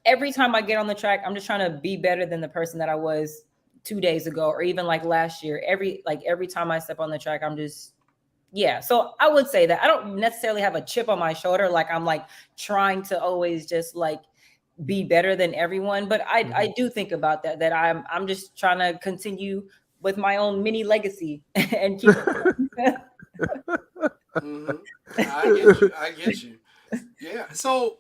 every time I get on the track, I'm just trying to be better than the person that I was 2 days ago, or even like last year. Every time I step on the track, I'm just, yeah. So I would say that I don't necessarily have a chip on my shoulder. Like I'm like trying to always just like be better than everyone. But I do think about that I'm just trying to continue with my own mini legacy and keep I get you. Yeah. So,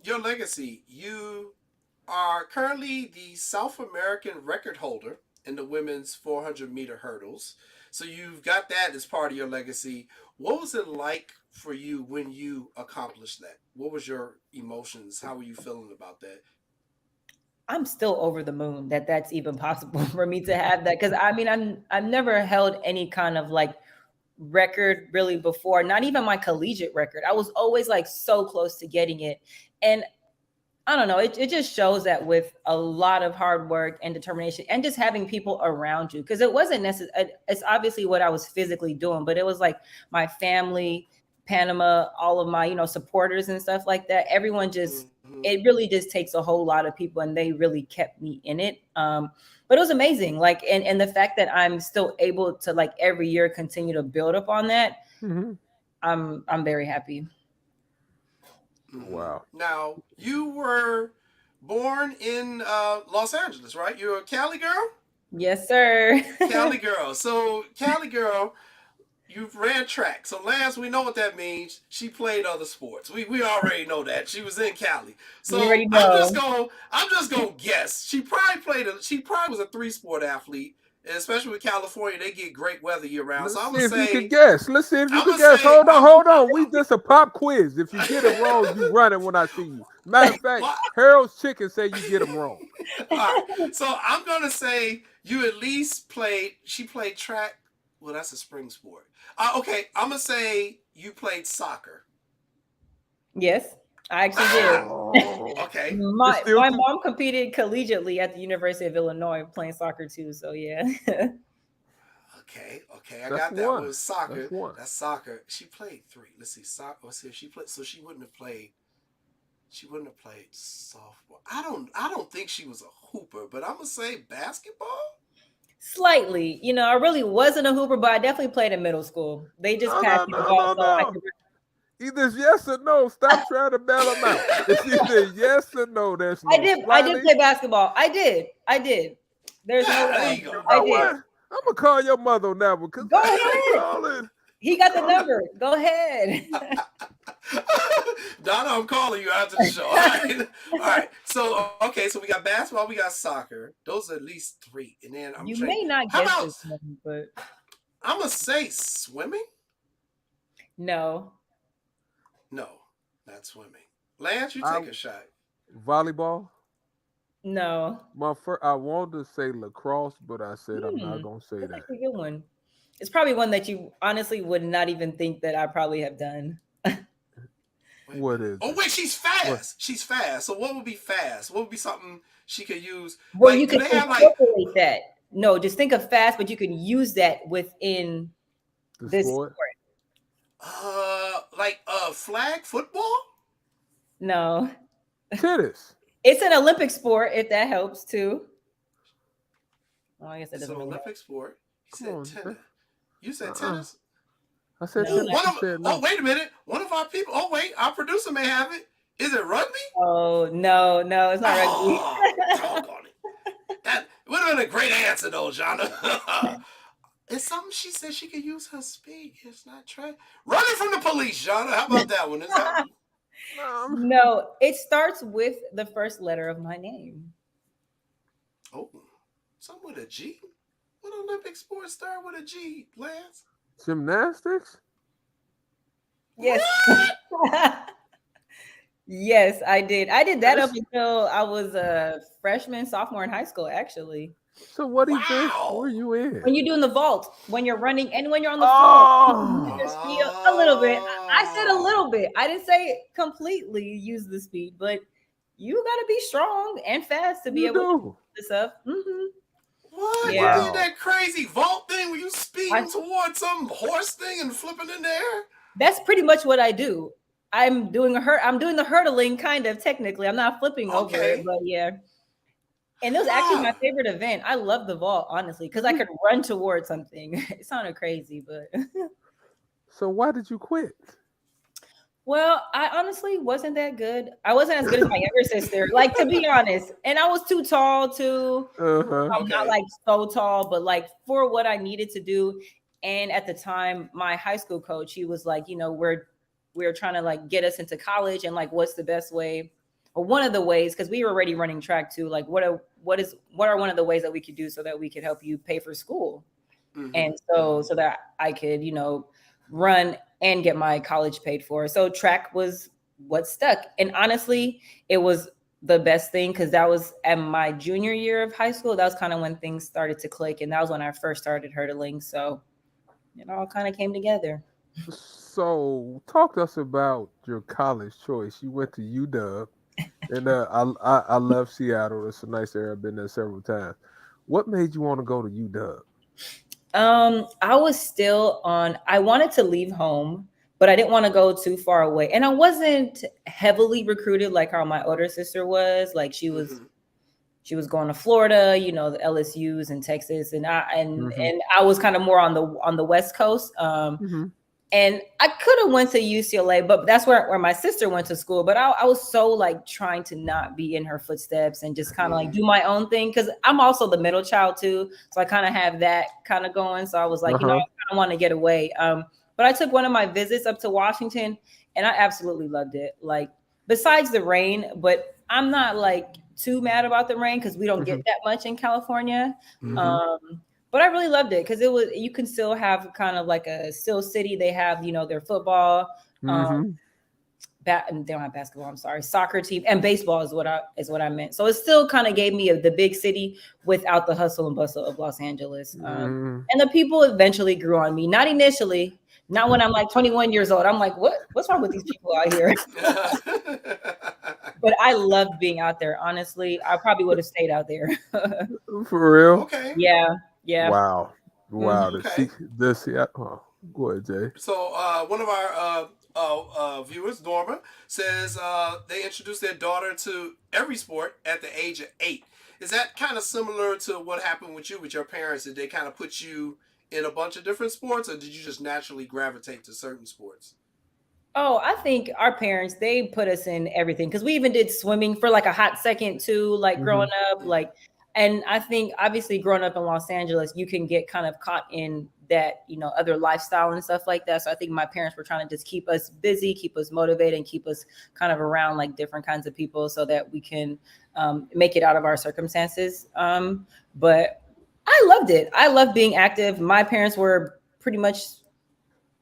your legacy, you are currently the South American record holder in the women's 400-meter hurdles. So you've got that as part of your legacy. What was it like for you when you accomplished that? What was your emotions? How were you feeling about that? I'm still over the moon that that's even possible for me to have that. Cause I mean, I've never held any kind of like record really before, not even my collegiate record. I was always like so close to getting it. And I don't know, it just shows that with a lot of hard work and determination and just having people around you. Cause it wasn't necessary. It's obviously what I was physically doing, but it was like my family, Panama, all of my, supporters and stuff like that. Everyone just, it really just takes a whole lot of people, and they really kept me in it. But it was amazing. Like, and the fact that I'm still able to like every year continue to build up on that. I'm very happy. Wow. Now, you were born in Los Angeles, right? You're a Cali girl? Yes, sir. Cali girl. So, Cali girl, you ran track. So, Lance, we know what that means. She played other sports. We already know that. She was in Cali. You So, already know. I'm just gonna guess. She probably was a 3-sport athlete. And especially with California, they get great weather year round. So Let's I'm see gonna if you can say, guess. Let's see if you I'm can gonna guess. say, Hold on. We just a pop quiz. If you get it wrong, you run it when I see you. Matter of fact, what? Harold's chicken say you get them wrong. All right. So I'm gonna say you at least played. She played track. Well, that's a spring sport. Okay, I'm gonna say you played soccer. Yes, I actually did. Okay. My mom competed collegiately at the University of Illinois playing soccer too. So yeah. Okay. I got that. It was soccer. That's one. That's soccer. She played 3. Let's see. Soccer. Let's see if she played. So she wouldn't have played. She wouldn't have played softball. I don't think she was a hooper, but I'm gonna say basketball. Slightly, I really wasn't a hooper, but I definitely played in middle school. They just passed me the ball, so I could. Either yes or no. Stop trying to bail them out. It's either yes or no. There's no. I did play basketball. I did. There's no there way. you go. I did. I'm gonna call your mother on that one. Go ahead. He got the number. Go ahead. Donna, I'm calling you after the show. All right. So we got basketball, we got soccer. Those are at least 3. And then you may not guess this one, but I'm gonna say swimming. No, not swimming. Lance, you take a shot. Volleyball. No. I wanted to say lacrosse, but I said I'm not gonna say that. That's a good one. It's probably one that you honestly would not even think that I probably have done. What is? Oh wait, she's fast. What? She's fast. So what would be fast? What would be something she could use? Well, you can incorporate that. No, just think of fast, but you can use that within this sport. Like flag football? No. Tennis. It's an Olympic sport, if that helps too. Well, I guess it doesn't. It's an Olympic sport. You said tennis. You said tennis. I said tennis. Oh, wait a minute. One of our people. Oh, wait. Our producer may have it. Is it rugby? Oh, no, it's not rugby. Doggone it. That would have been a great answer, though, Jonna. It's something she said she could use her speed. It's not track. Running from the police, Jonna. How about that one? Is that No, it starts with the first letter of my name. Oh, something with a G? What Olympic sport start with a G, Lance? Gymnastics? Yes. Yes, I did. I did that up until I was a freshman, sophomore in high school, actually. So what event were you in? When you're doing the vault, when you're running, and when you're on the floor, you speed up a little bit. I said a little bit. I didn't say completely use the speed, but you got to be strong and fast to be able to do this up. Mm-hmm. What? Yeah. You did that crazy vault thing where you speeding towards some horse thing and flipping in the air? That's pretty much what I do. I'm doing the hurdling, kind of technically. I'm not flipping over it, but yeah. And it was actually my favorite event. I love the vault, honestly, because I could run towards something. It sounded crazy, but. So why did you quit? Well, I honestly wasn't that good. I wasn't as good as my younger sister, like, to be honest. And I was too tall too. I'm not like so tall, but like for what I needed to do. And at the time, my high school coach, he was like, we're trying to like get us into college, and like what's the best way, or one of the ways, because we were already running track too. Like what are one of the ways that we could do so that we could help you pay for school, and so that I could run and get my college paid for. So track was what stuck. And honestly, it was the best thing, because that was at my junior year of high school. That was kind of when things started to click. And that was when I first started hurdling. So it all kind of came together. So talk to us about your college choice. You went to UW, and I love Seattle. It's a nice area. I've been there several times. What made you want to go to UW? I was still I wanted to leave home, but I didn't want to go too far away. And I wasn't heavily recruited like how my older sister was. Like she was going to Florida, the LSUs and Texas, and I was kind of more on the West Coast. And I could have went to UCLA, but that's where my sister went to school. But I was so like trying to not be in her footsteps and just kind of like do my own thing. Cause I'm also the middle child too. So I kind of have that kind of going. So I was like, I kind of want to get away. But I took one of my visits up to Washington and I absolutely loved it. Like besides the rain, but I'm not like too mad about the rain because we don't get that much in California. But I really loved it because you can still have kind of like a still city. They have, their football, they don't have basketball, I'm sorry, soccer team and baseball is what I meant. So it still kind of gave me the big city without the hustle and bustle of Los Angeles. And the people eventually grew on me, not initially, not when I'm like 21 years old. I'm like, what's wrong with these people out here? But I loved being out there. Honestly, I probably would have stayed out there. For real? Okay. Yeah. Wow. Okay. Go ahead, Jay. So one of our viewers, Norma, says they introduced their daughter to every sport at the age of 8. Is that kind of similar to what happened with you, with your parents? Did they kind of put you in a bunch of different sports, or did you just naturally gravitate to certain sports? Oh, I think our parents, they put us in everything because we even did swimming for like a hot second too, like growing up. And I think obviously growing up in Los Angeles, you can get kind of caught in that, other lifestyle and stuff like that. So I think my parents were trying to just keep us busy, keep us motivated, and keep us kind of around like different kinds of people so that we can make it out of our circumstances. But I loved it. I love being active. My parents were pretty much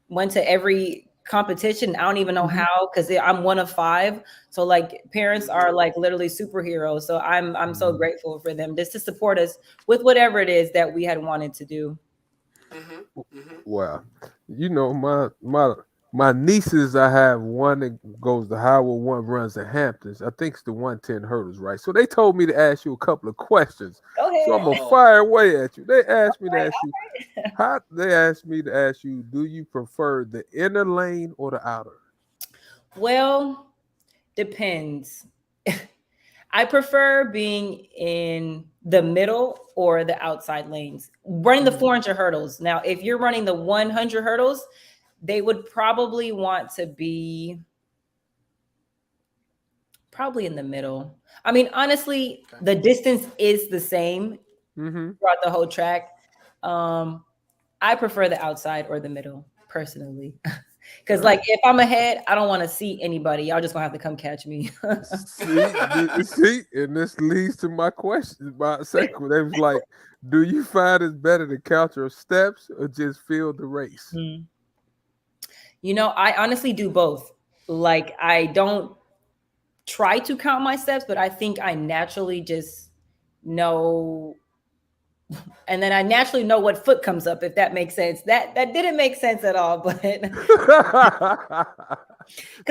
went to every competition. I don't even know how, because I'm one of 5. So like parents are like literally superheroes. So I'm so grateful for them just to support us with whatever it is that we had wanted to do. Wow. My nieces, I have one that goes to Howard, one runs the Hamptons. I think it's the 110 hurdles, right? So they told me to ask you a couple of questions. Go ahead. So I'm gonna fire away at you. They asked me to ask you, do you prefer the inner lane or the outer? Well, depends. I prefer being in the middle or the outside lanes, running the 400 hurdles. Now, if you're running the 100 hurdles, they would probably want to be probably in the middle. I mean, honestly, the distance is the same throughout the whole track. I prefer the outside or the middle, personally. Because, like, if I'm ahead, I don't want to see anybody. Y'all just gonna have to come catch me. see, and this leads to my question. My second, they was like, do you find it better to count your steps or just feel the race? I honestly do both. Like, I don't try to count my steps, but I think I naturally just know. And then I naturally know what foot comes up, if that makes sense. That didn't make sense at all, but because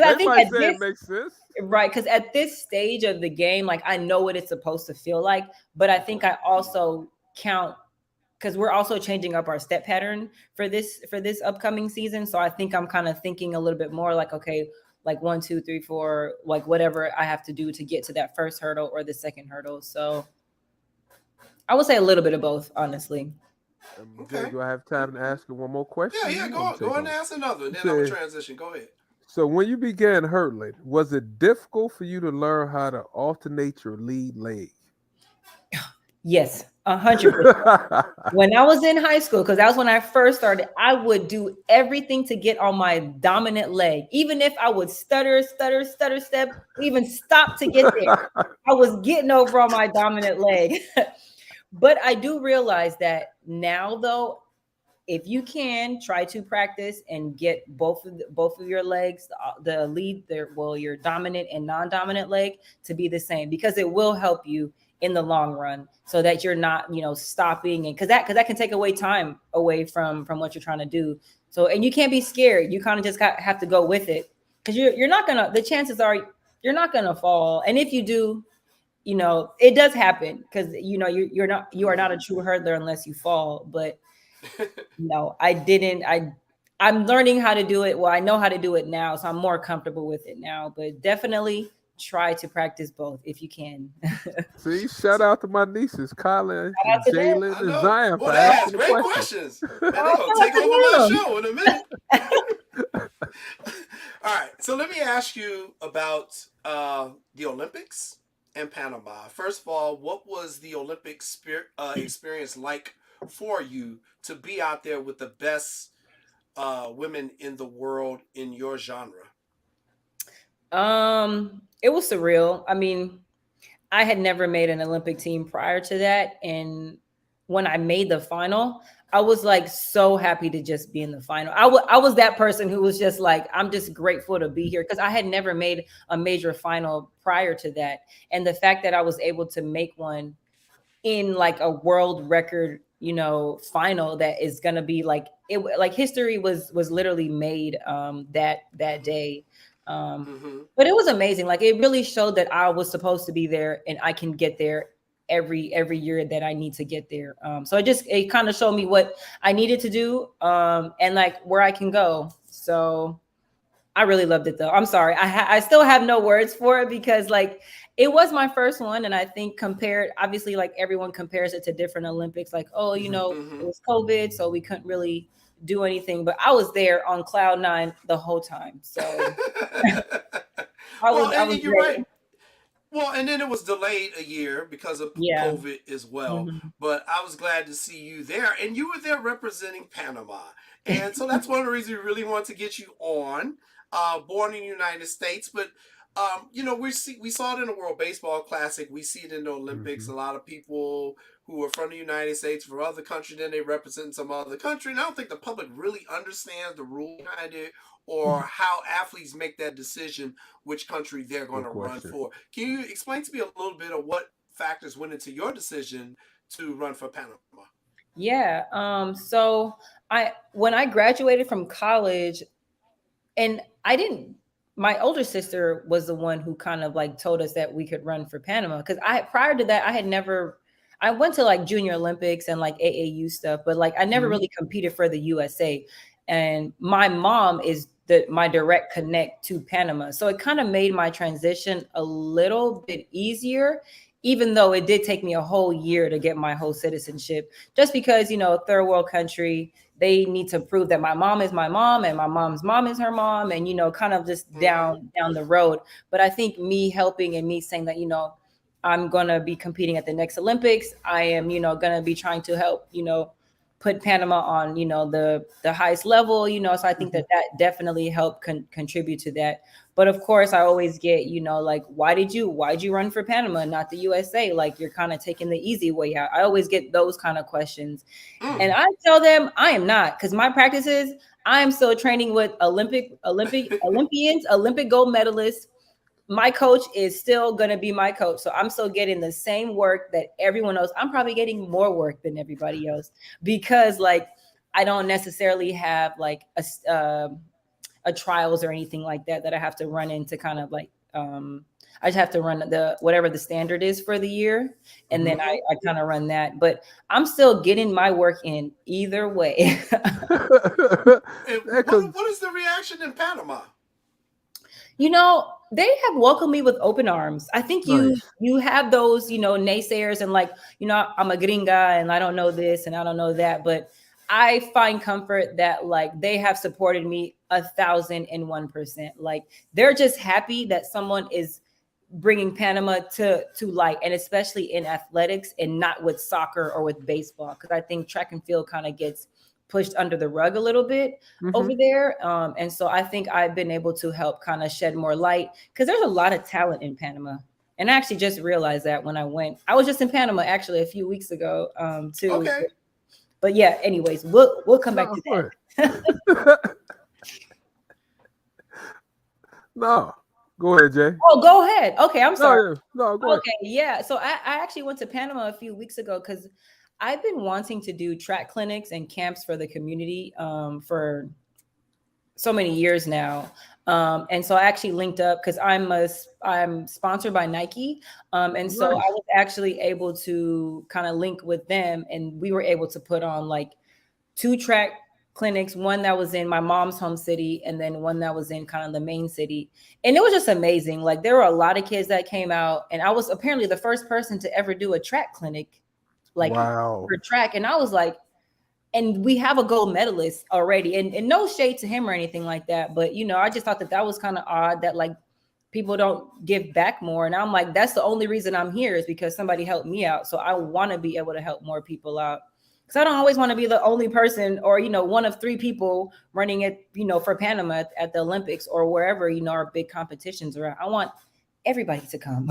I think it makes sense, right? Because at this stage of the game, like I know what it's supposed to feel like, but I think I also count because we're also changing up our step pattern for this upcoming season. So I think I'm kind of thinking a little bit more like, okay, like 1, 2, 3, 4, like whatever I have to do to get to that first hurdle or the second hurdle. So I would say a little bit of both, honestly. Okay. Do I have time to ask you one more question? Yeah, go on and ask another, and then I'm going to transition. Go ahead. So when you began hurdling, was it difficult for you to learn how to alternate your lead leg? Yes, 100%. When I was in high school, because that was when I first started, I would do everything to get on my dominant leg. Even if I would stutter, step, even stop to get there, I was getting over on my dominant leg. But I do realize that now, though, if you can try to practice and get both of your legs, the lead, your dominant and non-dominant leg to be the same, because it will help you in the long run, so that you're not, stopping, and because that can take time away from what you're trying to do. So, and you can't be scared. You kind of just have to go with it, because you're not gonna. The chances are you're not gonna fall, and if you do, it does happen, because you are not a true hurdler unless you fall. But no, I didn't. I'm learning how to do it. Well, I know how to do it now, so I'm more comfortable with it now. But definitely try to practice both if you can. See, shout out to my nieces, Kyla, Jalen, and Zion for asking great questions. And they're gonna take over my show in a minute. All right, so let me ask you about the Olympics and Panama. First of all, what was the Olympic experience like for you to be out there with the best women in the world in your genre? It was surreal. I mean, I had never made an Olympic team prior to that, and when I made the final, I was like so happy to just be in the final. I was that person who was just like, I'm just grateful to be here because I had never made a major final prior to that, and the fact that I was able to make one in like a world record, final that is going to be like it, like history was literally made that day. Mm-hmm. But it was amazing. Like it really showed that I was supposed to be there and I can get there every year that I need to get there. So it kind of showed me what I needed to do, and like where I can go. So I really loved it though. I'm sorry. I still have no words for it because like it was my first one. And I think compared, obviously like everyone compares it to different Olympics. Like, oh, it was COVID, so we couldn't really do anything. But I was there on cloud nine the whole time. So I was and you're right. ready. Well, and then it was delayed a year because of Yeah. COVID as well. Mm-hmm. But I was glad to see you there, and you were there representing Panama, and so that's one of the reasons we really want to get you on. Born in the United States, but we saw it in the World Baseball Classic. We see it in the Olympics. Mm-hmm. A lot of people who are from the United States from other country, then they represent some other country, and I don't think the public really understands the rule behind it or how athletes make that decision which country they're going to run for. Can you explain to me a little bit of what factors went into your decision to run for Panama? Yeah. So when I graduated from college, and my older sister was the one who kind of like told us that we could run for Panama. Cause prior to that, I went to like junior Olympics and like AAU stuff, but like I never really competed for the USA. And my mom is my direct connect to Panama. So it kind of made my transition a little bit easier, even though it did take me a whole year to get my whole citizenship, just because, third world country, they need to prove that my mom is my mom and my mom's mom is her mom, and, kind of just down the road. But I think me helping and me saying that, I'm going to be competing at the next Olympics. I am, going to be trying to help, put Panama on, the highest level, so I think that definitely helped contribute to that. But of course, I always get, like, why'd you run for Panama, not the USA? Like, you're kind of taking the easy way out. I always get those kind of questions. And I tell them I am not, because my practice is I am still training with Olympians, Olympic gold medalists. My coach is still going to be my coach. So I'm still getting the same work that everyone else. I'm probably getting more work than everybody else because like, I don't necessarily have like a trials or anything like that I have to run into kind of like, I just have to run whatever the standard is for the year. And then I kind of run that, but I'm still getting my work in either way. What is the reaction in Panama? They have welcomed me with open arms. I think you have those, naysayers and like, I'm a gringa and I don't know this and I don't know that. But I find comfort that like they have supported me 1,001%. Like they're just happy that someone is bringing Panama to light, and especially in athletics and not with soccer or with baseball. Because I think track and field kind of gets pushed under the rug a little bit over there. And so I think I've been able to help kind of shed more light because there's a lot of talent in Panama. And I actually just realized that when I was just in Panama actually a few weeks ago too. Okay. But yeah, anyways, we'll come back to that. No, go ahead, Jay. Oh, go ahead. Okay, I'm sorry. No, go ahead. Okay, yeah. So I actually went to Panama a few weeks ago because I've been wanting to do track clinics and camps for the community for so many years now. And so I actually linked up because I'm sponsored by Nike. And so I was actually able to kind of link with them, and we were able to put on like 2 track clinics, one that was in my mom's home city and then one that was in kind of the main city. And it was just amazing. Like there were a lot of kids that came out, and I was apparently the first person to ever do a track clinic, like for track. And I was like, and we have a gold medalist already, and no shade to him or anything like that, but I just thought that was kind of odd that like people don't give back more. And I'm like, that's the only reason I'm here, is because somebody helped me out. So I want to be able to help more people out, because I don't always want to be the only person, or one of 3 people running it, for Panama at the Olympics or wherever our big competitions are at. I want everybody to come.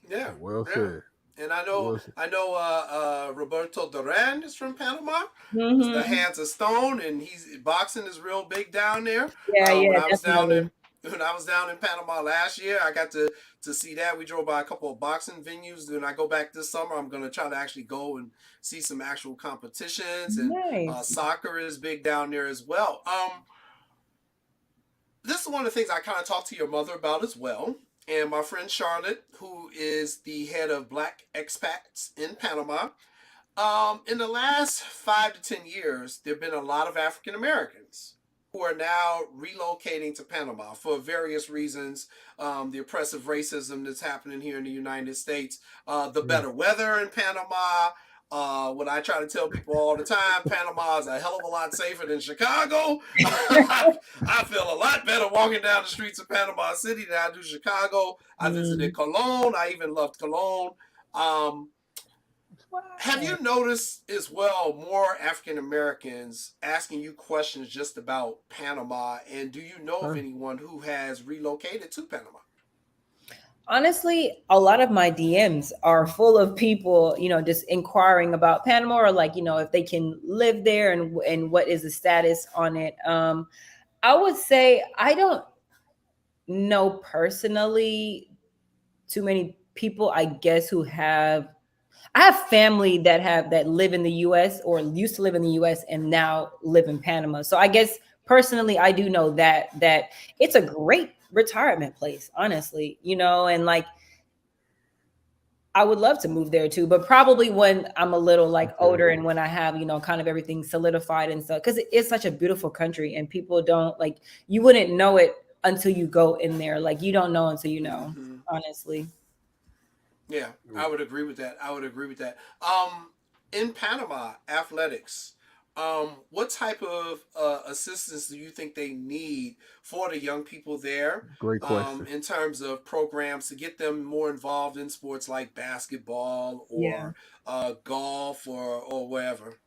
Yeah, Well yeah. said. And I know Roberto Duran is from Panama. Mm-hmm. The Hands of Stone, and boxing is real big down there. Yeah, When I was definitely. when I was down in Panama last year, I got to see that. We drove by a couple of boxing venues. When I go back this summer, I'm gonna try to actually go and see some actual competitions. And Nice. soccer is big down there as well. This is one of the things I kind of talked to your mother about as well. And my friend Charlotte, who is the head of Black Expats in Panama. In the last 5 to 10 years, there have been a lot of African Americans who are now relocating to Panama for various reasons. The oppressive racism that's happening here in the United States, the better weather in Panama. What I try to tell people all the time, Panama is a hell of a lot safer than Chicago. I feel a lot better walking down the streets of Panama City than I do Chicago. I visited Cologne. I even loved Cologne. Have you noticed as well more African Americans asking you questions just about Panama? And do you know of anyone who has relocated to Panama? Honestly, a lot of my DMs are full of people, just inquiring about Panama, or like, if they can live there, and what is the status on it. I would say I don't know personally too many people, I guess, who have. I have family that live in the US, or used to live in the US and now live in Panama. So I guess personally I do know that it's a great retirement place, honestly, and like I would love to move there too, but probably when I'm a little like older, and when I have, kind of everything solidified and stuff, because it's such a beautiful country, and people don't like, you wouldn't know it until you go in there. Like, you don't know until you know, honestly. Yeah, I would agree with that. In Panama, athletics, what type of assistance do you think they need for the young people there? Great question. In terms of programs to get them more involved in sports like basketball or golf or whatever.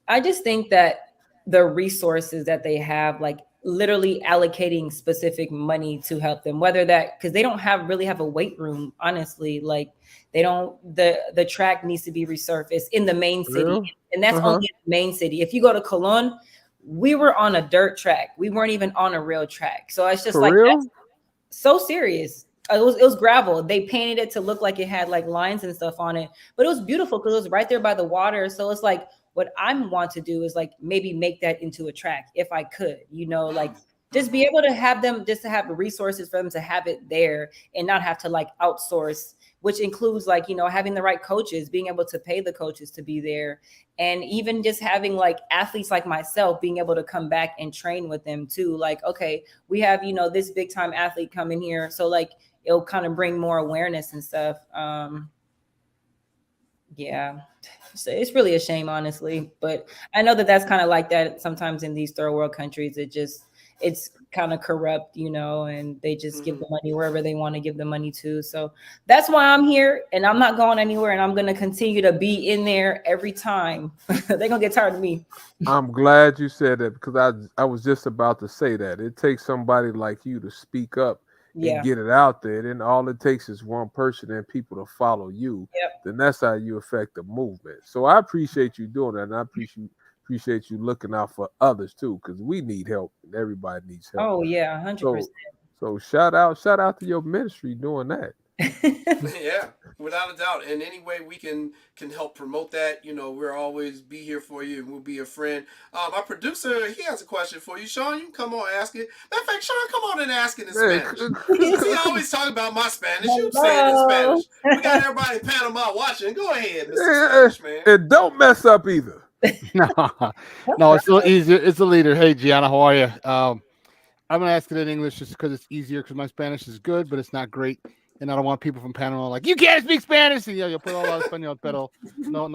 I just think that the resources that they have, like literally allocating specific money to help them, whether that, because they don't really have a weight room, honestly. Like, they don't, the track needs to be resurfaced in the main city, and that's only in the main city. If you go to Cologne, we were on a dirt track. We weren't even on a real track. So it's just that's so serious. It was gravel. They painted it to look like it had like lines and stuff on it, but it was beautiful because it was right there by the water. So it's like, what I want to do is like maybe make that into a track if I could, like just be able to have them, just to have the resources for them to have it there and not have to like outsource, which includes like, having the right coaches, being able to pay the coaches to be there. And even just having like athletes like myself being able to come back and train with them too. Like, okay, we have, this big time athlete coming here. So like, it'll kind of bring more awareness and stuff. Yeah. So it's really a shame, honestly, but I know that that's kind of like that sometimes in these third world countries. It's kind of corrupt, and they just give the money wherever they want to give the money to. So that's why I'm here, and I'm not going anywhere, and I'm going to continue to be in there every time. They're going to get tired of me. I'm glad you said that, because I was just about to say that. It takes somebody like you to speak up and get it out there. Then all it takes is one person and people to follow you. Then that's how you affect the movement. So I appreciate you doing that, and I appreciate you looking out for others too, because we need help and everybody needs help. Oh yeah, 100%. So shout out to your ministry doing that. Yeah, without a doubt. And any way we can help promote that, we'll always be here for you, and we'll be a friend. Our producer, he has a question for you. Sean, you can come on, ask it. Matter of fact, Sean, come on and ask it in Spanish. He always talk about my Spanish. You say it in Spanish. We got everybody in Panama watching. Go ahead, Mr. Spanish man. And don't mess up either. No, it's a little easier. It's a leader. Hey, Gianna, how are you? I'm going to ask it in English just because it's easier, because my Spanish is good, but it's not great. and I don't want people from Panama like, you can't speak Spanish. And, yo puedo hablar español, pero no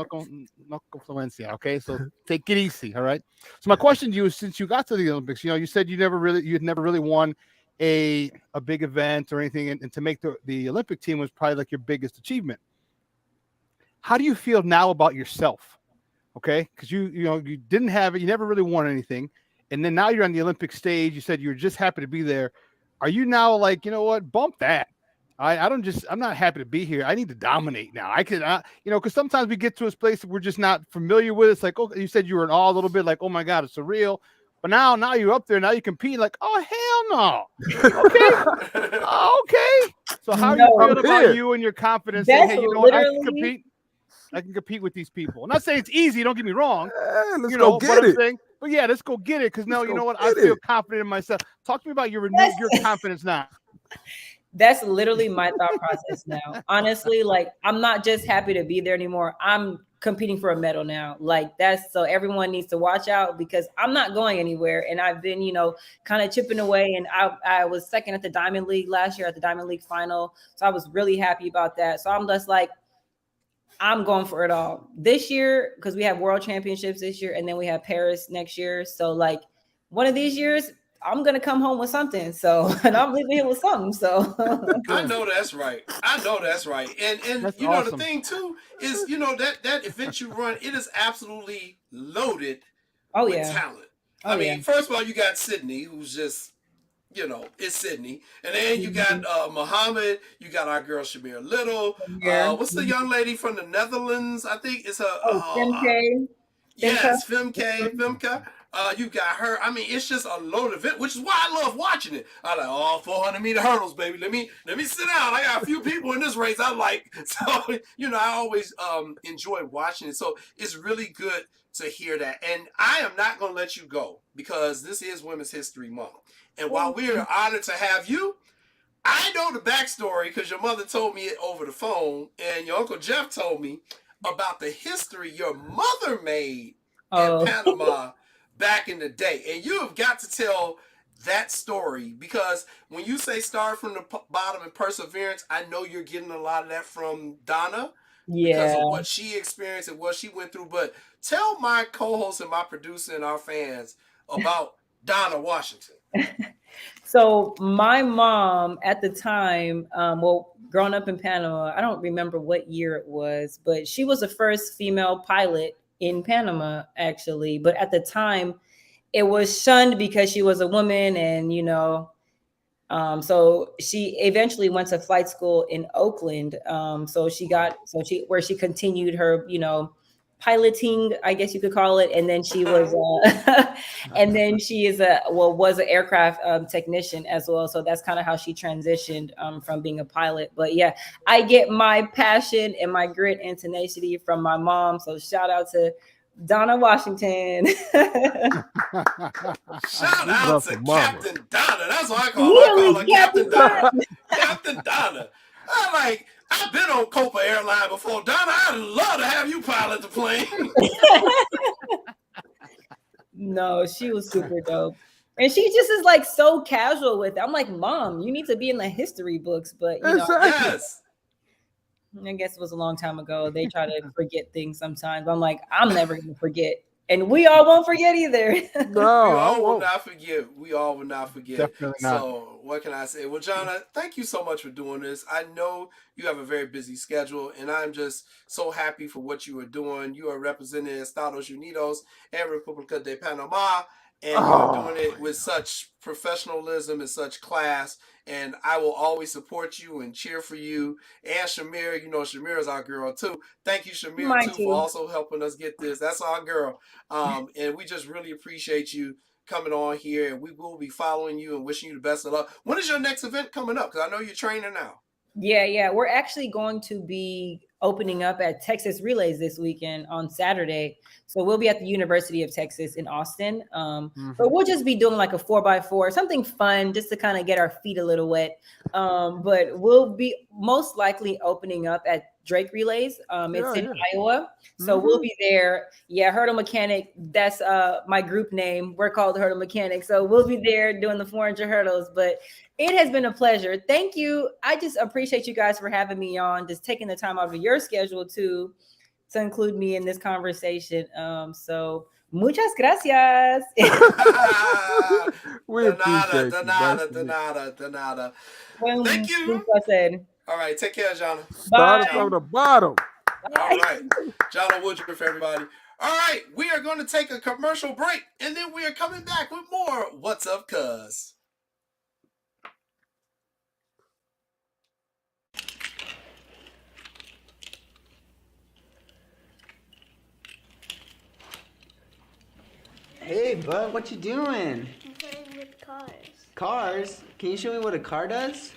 confluencia. Okay, so take it easy. All right. So my question to you is, since you got to the Olympics, you said you'd never really won a big event or anything, and to make the Olympic team was probably like your biggest achievement. How do you feel now about yourself? Okay, because you didn't have it, you never really won anything, and then now you're on the Olympic stage. You said you were just happy to be there. Are you now like, you know what, bump that? I'm not happy to be here. I need to dominate now. I could, because sometimes we get to a place that we're just not familiar with. It's like, oh, you said you were in awe a little bit, like, oh my God, it's surreal. But now you're up there. Now you compete. Like, oh hell no. Okay, okay. So how are you feeling about you and your confidence? Saying, hey, you know what? I can compete. I can compete with these people. I'm not saying it's easy. Don't get me wrong. Let's go get it. But yeah, let's go get it. Because now, you know what? I feel confident in myself. Talk to me about your confidence now. That's literally my thought process now. Honestly, like, I'm not just happy to be there anymore. I'm competing for a medal now. Like, so everyone needs to watch out, because I'm not going anywhere. And I've been, kind of chipping away. And I was second at the Diamond League last year at the Diamond League final. So I was really happy about that. So I'm just like, I'm going for it all this year, because we have world championships this year, and then we have Paris next year. So like, one of these years, I'm going to come home with something. So, and I'm leaving here with something. So I know that's right. And that's awesome. The thing too is, that event you run, it is absolutely loaded with talent. I mean, first of all, you got Sydney, who's just, it's Sydney. And then you got Muhammad, you got our girl Shamir Little. What's the young lady from the Netherlands? I think it's Femke. Yes, Femke. You got her. I mean, it's just a loaded event, which is why I love watching it. I like, 400-meter hurdles, baby. Let me sit down. I got a few people in this race I like. So, I always enjoy watching it. So it's really good to hear that. And I am not going to let you go, because this is Women's History Month. And while we are honored to have you, I know the backstory, because your mother told me it over the phone, and your Uncle Jeff told me about the history your mother made in Panama back in the day. And you have got to tell that story, because when you say start from the bottom and perseverance, I know you're getting a lot of that from Donna, because of what she experienced and what she went through. But tell my co-host and my producer and our fans about Donna Washington. So my mom at the time, growing up in Panama, I don't remember what year it was, but she was the first female pilot in Panama, actually. But at the time, it was shunned because she was a woman, and so she eventually went to flight school in Oakland. Where she continued her, piloting, I guess you could call it. And then she was, was an aircraft technician as well. So that's kind of how she transitioned from being a pilot. But yeah, I get my passion and my grit and tenacity from my mom. So shout out to Donna Washington. Shout out to Captain Donna. That's what I call her. Captain Donna. Captain Donna. I've been on Copa Airline before. Donna, I'd love to have you pilot the plane. No, she was super dope. And she just is like so casual with it. I'm like, Mom, you need to be in the history books. But, yes. I guess it was a long time ago. They try to forget things sometimes. I'm like, I'm never going to forget. And we all won't forget either. No, we all will not forget. We all will not forget. Definitely not. So what can I say? Well, Jonna, thank you so much for doing this. I know you have a very busy schedule, and I'm just so happy for what you are doing. You are representing Estados Unidos and República de Panama, and you're doing it with such professionalism and such class. And I will always support you and cheer for you. And Shamir, Shamir is our girl too. Thank you, Shamir, too, for also helping us get this. That's our girl. And we just really appreciate you coming on here. And we will be following you and wishing you the best of luck. When is your next event coming up? Because I know you're training now. Yeah. We're actually going to be opening up at Texas Relays this weekend on Saturday. So we'll be at the University of Texas in Austin. But we'll just be doing like a 4x4, something fun just to kind of get our feet a little wet. But we'll be most likely opening up at Drake relays. It's in Iowa. So we'll be there. Yeah, Hurdle Mechanic. That's my group name. We're called Hurdle Mechanic. So we'll be there doing the 400 hurdles. But it has been a pleasure. Thank you. I just appreciate you guys for having me on, just taking the time out of your schedule to include me in this conversation. So muchas gracias. We appreciate de nada. Thank you. All right, take care, Jonna. Start from the bottom. All right, Jonna Woodruff, everybody. All right, we are going to take a commercial break, and then we are coming back with more What's Up, Cuz. Hey, bud, what you doing? I'm playing with cars. Cars? Can you show me what a car does?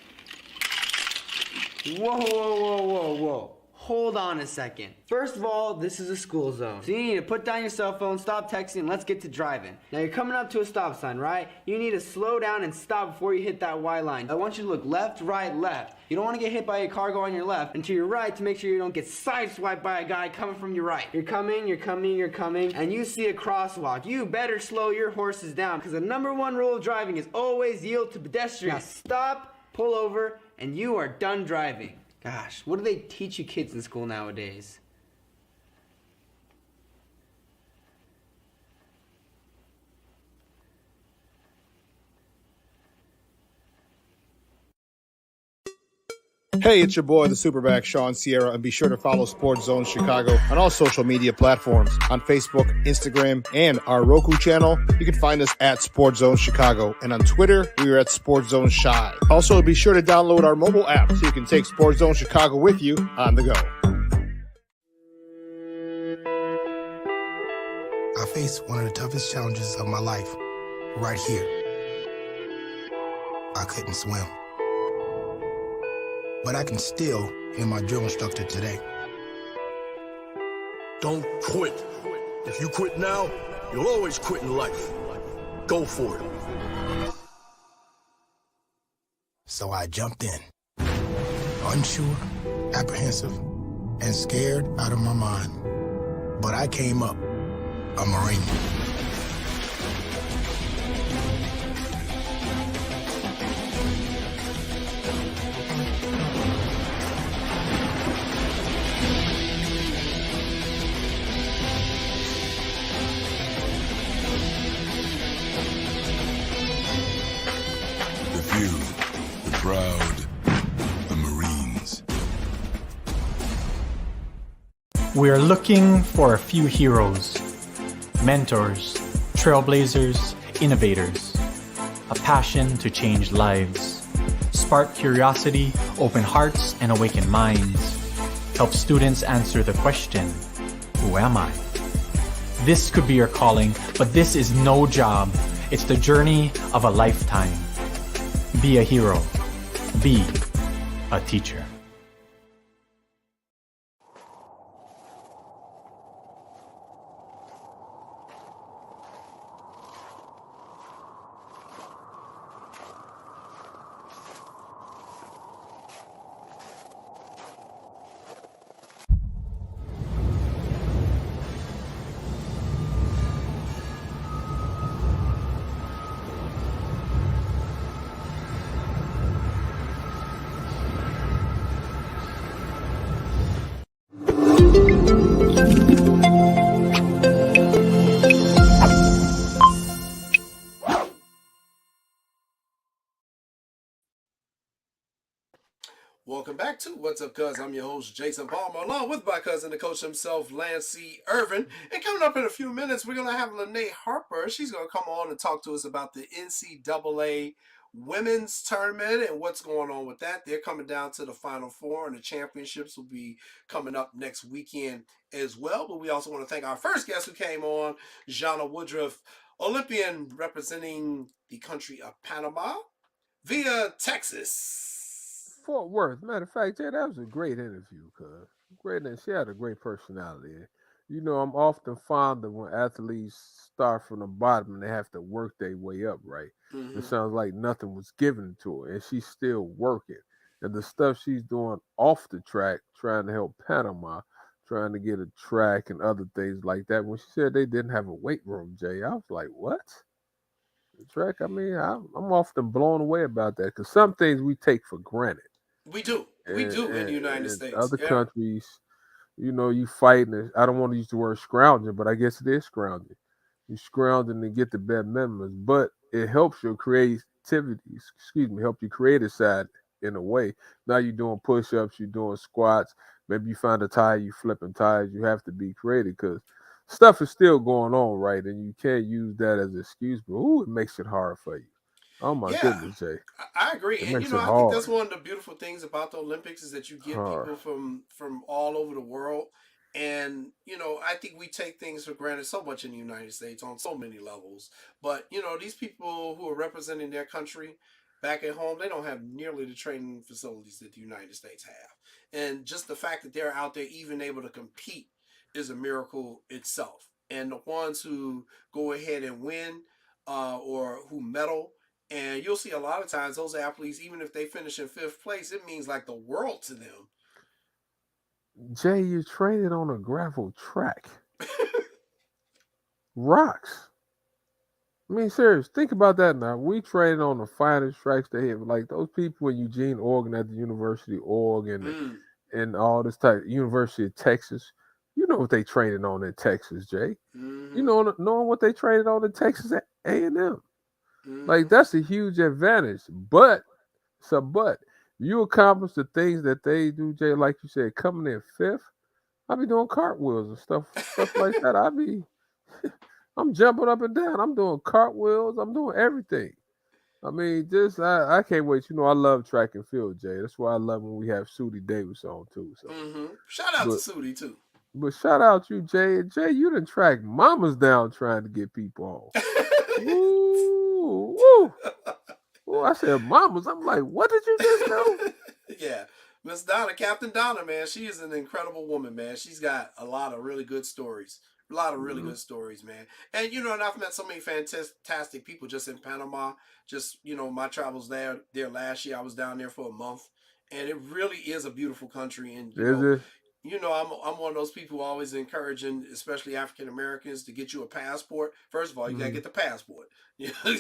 Whoa. Hold on a second. First of all, this is a school zone. So you need to put down your cell phone, stop texting, and let's get to driving. Now you're coming up to a stop sign, right? You need to slow down and stop before you hit that Y line. I want you to look left, right, left. You don't want to get hit by a car going on your left and to your right to make sure you don't get sideswiped by a guy coming from your right. You're coming, and you see a crosswalk. You better slow your horses down because the number one rule of driving is always yield to pedestrians. Now stop, pull over, and you are done driving. Gosh, what do they teach you kids in school nowadays? Hey, it's your boy, the Superback, Sean Sierra, and be sure to follow Sports Zone Chicago on all social media platforms. On Facebook, Instagram, and our Roku channel, you can find us at Sports Zone Chicago. And on Twitter, we are at Sports Zone Shy. Also, be sure to download our mobile app so you can take Sports Zone Chicago with you on the go. I faced one of the toughest challenges of my life right here. I couldn't swim. But I can still hear my drill instructor today. Don't quit. If you quit now, you'll always quit in life. Go for it. So I jumped in, unsure, apprehensive, and scared out of my mind. But I came up a Marine. Proud, the Marines. We are looking for a few heroes, mentors, trailblazers, innovators, a passion to change lives, spark curiosity, open hearts, and awaken minds, help students answer the question, who am I? This could be your calling, but this is no job. It's the journey of a lifetime. Be a hero. Be a teacher. Welcome back to What's Up, Cuz. I'm your host, Jason Palmer, along with my cousin, the coach himself, Lance C. Irvin. And coming up in a few minutes, we're going to have Lene Harper. She's going to come on and talk to us about the NCAA women's tournament and what's going on with that. They're coming down to the Final Four, and the championships will be coming up next weekend as well. But we also want to thank our first guest who came on, Jonna Woodruff, Olympian representing the country of Panama via Texas. Fort Worth. Matter of fact, yeah, that was a great interview, cuz. Great, and she had a great personality. You know, I'm often fond of when athletes start from the bottom and they have to work their way up, right? Mm-hmm. It sounds like nothing was given to her, and she's still working. and the stuff she's doing off the track, trying to help Panama, trying to get a track and other things like that. When she said they didn't have a weight room, Jay, I was like, what? The track? I mean, I'm often blown away about that because some things we take for granted. We do. We And, do in the and, United and States. other Yeah. countries, you fighting. I don't want to use the word scrounging, but I guess it is scrounging. You scrounging to get the bare minimums, but it helps your creativity. Excuse me, help your creative side in a way. Now you're doing push-ups, you're doing squats. Maybe you find a tire, you flipping tires. You have to be creative because stuff is still going on, right? And you can't use that as an excuse. But it makes it hard for you. Oh my Yeah, goodness, Jay, I agree. it And makes it I think that's hard. one of the beautiful things about the Olympics is that you get Hard. people from all over the world. And I think we take things for granted so much in the United States on so many levels. But these people who are representing their country back at home, they don't have nearly the training facilities that the United States have. And just the fact that they're out there even able to compete is a miracle itself. And the ones who go ahead and win, or who medal, and you'll see a lot of times those athletes, even if they finish in fifth place, it means like the world to them. Jay, you traded on a gravel track. Rocks. I mean, serious. Think about that now. We trained on the finest tracks they have. Like those people in Eugene, Oregon, at the University of Oregon, Mm, and all this type, University of Texas. You know what they training on in Texas, Jay. You mm-hmm, know, knowing what they traded on in Texas at A&M. Like mm-hmm. that's a huge advantage. But you accomplish the things that they do, Jay. Like you said, coming in fifth. I be doing cartwheels and stuff like that. I'm jumping up and down. I'm doing cartwheels. I'm doing everything. I mean, just I can't wait. I love track and field, Jay. That's why I love when we have Sudie Davis on too. So, Mm-hmm. Shout out to but Sudi too. but shout out you, Jay. Jay, you done track mamas down trying to get people on. Woo, woo. Ooh, I said mamas. I'm like, what did you just do? Yeah. Miss Donna, Captain Donna, man, she is an incredible woman, man. She's got a lot of really good stories. A lot of really Mhm. good stories, man. And and I've met so many fantastic people just in Panama. Just, my travels there last year. I was down there for a month. And it really is a beautiful country. And Is it? I'm one of those people who always encouraging, especially African Americans, to get you a passport. First of all, you gotta Mhm. get the passport.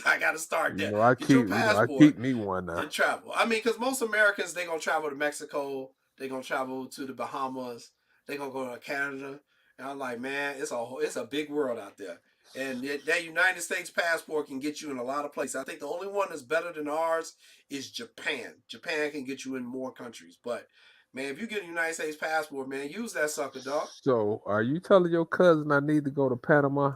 I gotta start there. I Get your keep I passport keep me one now. and travel. I mean, because most Americans, they gonna travel to Mexico, they gonna travel to the Bahamas, they gonna go to Canada, and I'm like, man, it's a big world out there, and that United States passport can get you in a lot of places. I think the only one that's better than ours is Japan. Japan can get you in more countries, but man, if you get a United States passport, man, use that sucker, dog. So, are you telling your cousin I need to go to Panama?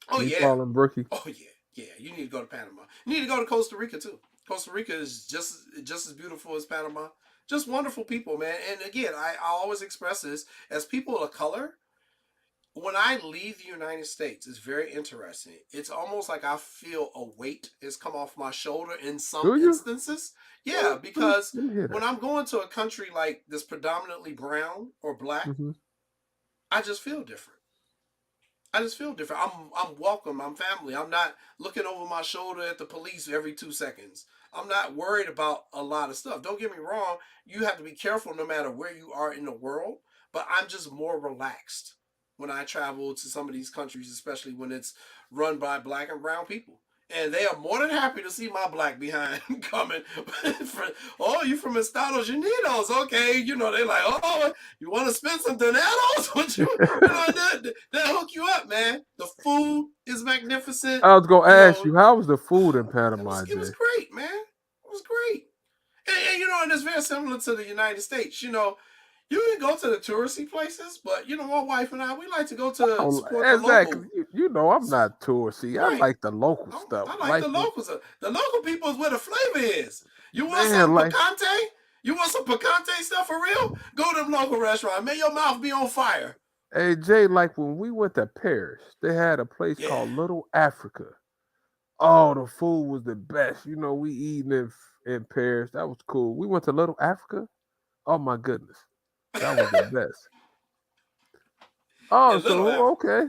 Oh You yeah, call him Brookie? oh yeah, yeah. You need to go to Panama. You need to go to Costa Rica too. Costa Rica is just as beautiful as Panama. Just wonderful people, man. And again, I always express this as people of color. When I leave the United States, it's very interesting. It's almost like I feel a weight has come off my shoulder in some Do you? instances. Yeah, Let because me hear when that. I'm going to a country like this predominantly brown or black, Hmm. I just feel different. I just feel different. I'm welcome. I'm family. I'm not looking over my shoulder at the police every 2 seconds. I'm not worried about a lot of stuff. Don't get me wrong. You have to be careful no matter where you are in the world. But I'm just more relaxed when I travel to some of these countries, especially when it's run by black and brown people. And they are more than happy to see my black behind coming. Oh, you from Estados Unidos? Okay, they're like, oh, you want to spend some dineros? What they'll hook you up, man. The food is magnificent. I was gonna You ask know, you, how was the food in it was Panama, it was Jay? great, man. It was great. And it's very similar to the United States. You can go to the touristy places, but my wife and I, we like to go to Oh, support the exactly. local. You know I'm not touristy. I Right. like the local stuff. I like Like the locals. The local people is where the flavor is. You want man, some like picante? You want some picante stuff for real? Go to them local restaurant. May your mouth be on fire. hey Jay, like when we went to Paris, they had a place Yeah. called Little Africa. Oh, the food was the best. We eating in Paris. That was cool. We went to Little Africa. Oh my goodness, that was the best. Yeah, Oh, Little so Africa. okay.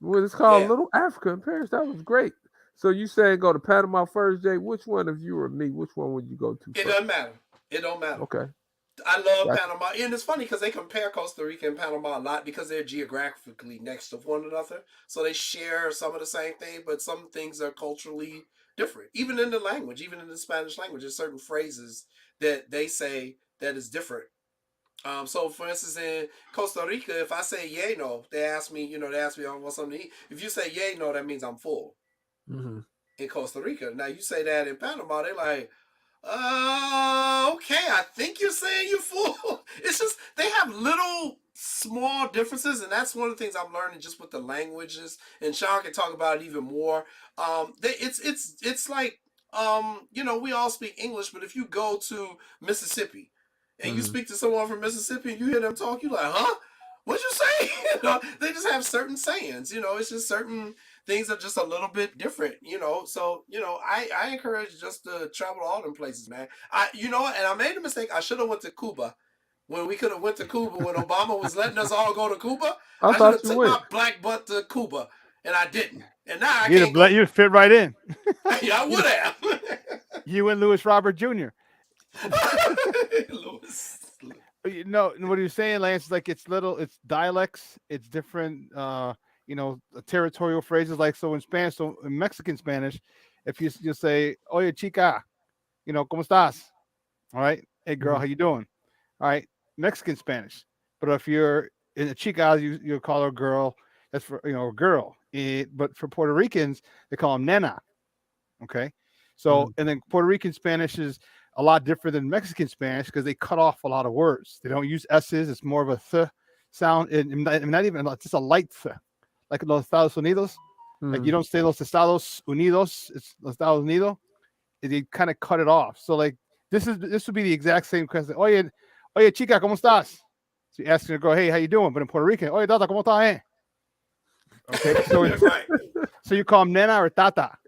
Well, it's called Yeah. Little Africa in Paris. That was great. So you saying go to Panama first, Jay? Which one, if you were me, which one would you go to It first? doesn't matter. It don't matter. Okay. I love Gotcha. Panama, and it's funny because they compare Costa Rica and Panama a lot because they're geographically next to one another, so they share some of the same thing, but some things are culturally different. Even in the language, even in the Spanish language, there's certain phrases that they say that is different. So for instance, in Costa Rica, if I say "yay no," they ask me, I want something to eat. If you say "yay no," that means I'm full. Mm-hmm. In Costa Rica, now you say that in Panama, they're like, okay, I think you're saying you're full. It's just they have little small differences, and that's one of the things I'm learning just with the languages. And Sean can talk about it even more. It's like we all speak English, but if you go to Mississippi and you Mm-hmm. speak to someone from Mississippi and you hear them talk, you like, huh? What'd you say? They just have certain sayings. It's just certain things are just a little bit different. So I encourage just to travel to all them places, man. And I made a mistake. I should have went to Cuba when we could have went to Cuba when Obama was letting us all go to Cuba. I I should have thought you took went. my black butt to Cuba, and I didn't. And now I You'd can't go. you'd fit right in. Yeah, I would have. You and Louis Robert Jr. Louis. No, what you're saying, Lance, is like it's dialects, it's different, territorial phrases. Like so in Spanish, so in Mexican Spanish, if you say, "Oye, chica," "¿Cómo estás?" All right, "Hey, girl, how you doing?" All right, Mexican Spanish. But if you're in a chica, you call her girl. That's for a girl. But for Puerto Ricans, they call them nena. Okay, so and then Puerto Rican Spanish is a lot different than Mexican Spanish because they cut off a lot of words. They don't use S's. It's more of a th sound, and not even it's just a light th, like los Estados Unidos. Like you don't say los Estados Unidos. It's los Estados Unidos. They kind of cut it off. So like this would be the exact same question. Oye, chica, ¿cómo estás? So you're asking a girl, hey, how you doing? But in Puerto Rican, oye, tata, ¿cómo estás? Okay, so Right. so you call them nena or tata.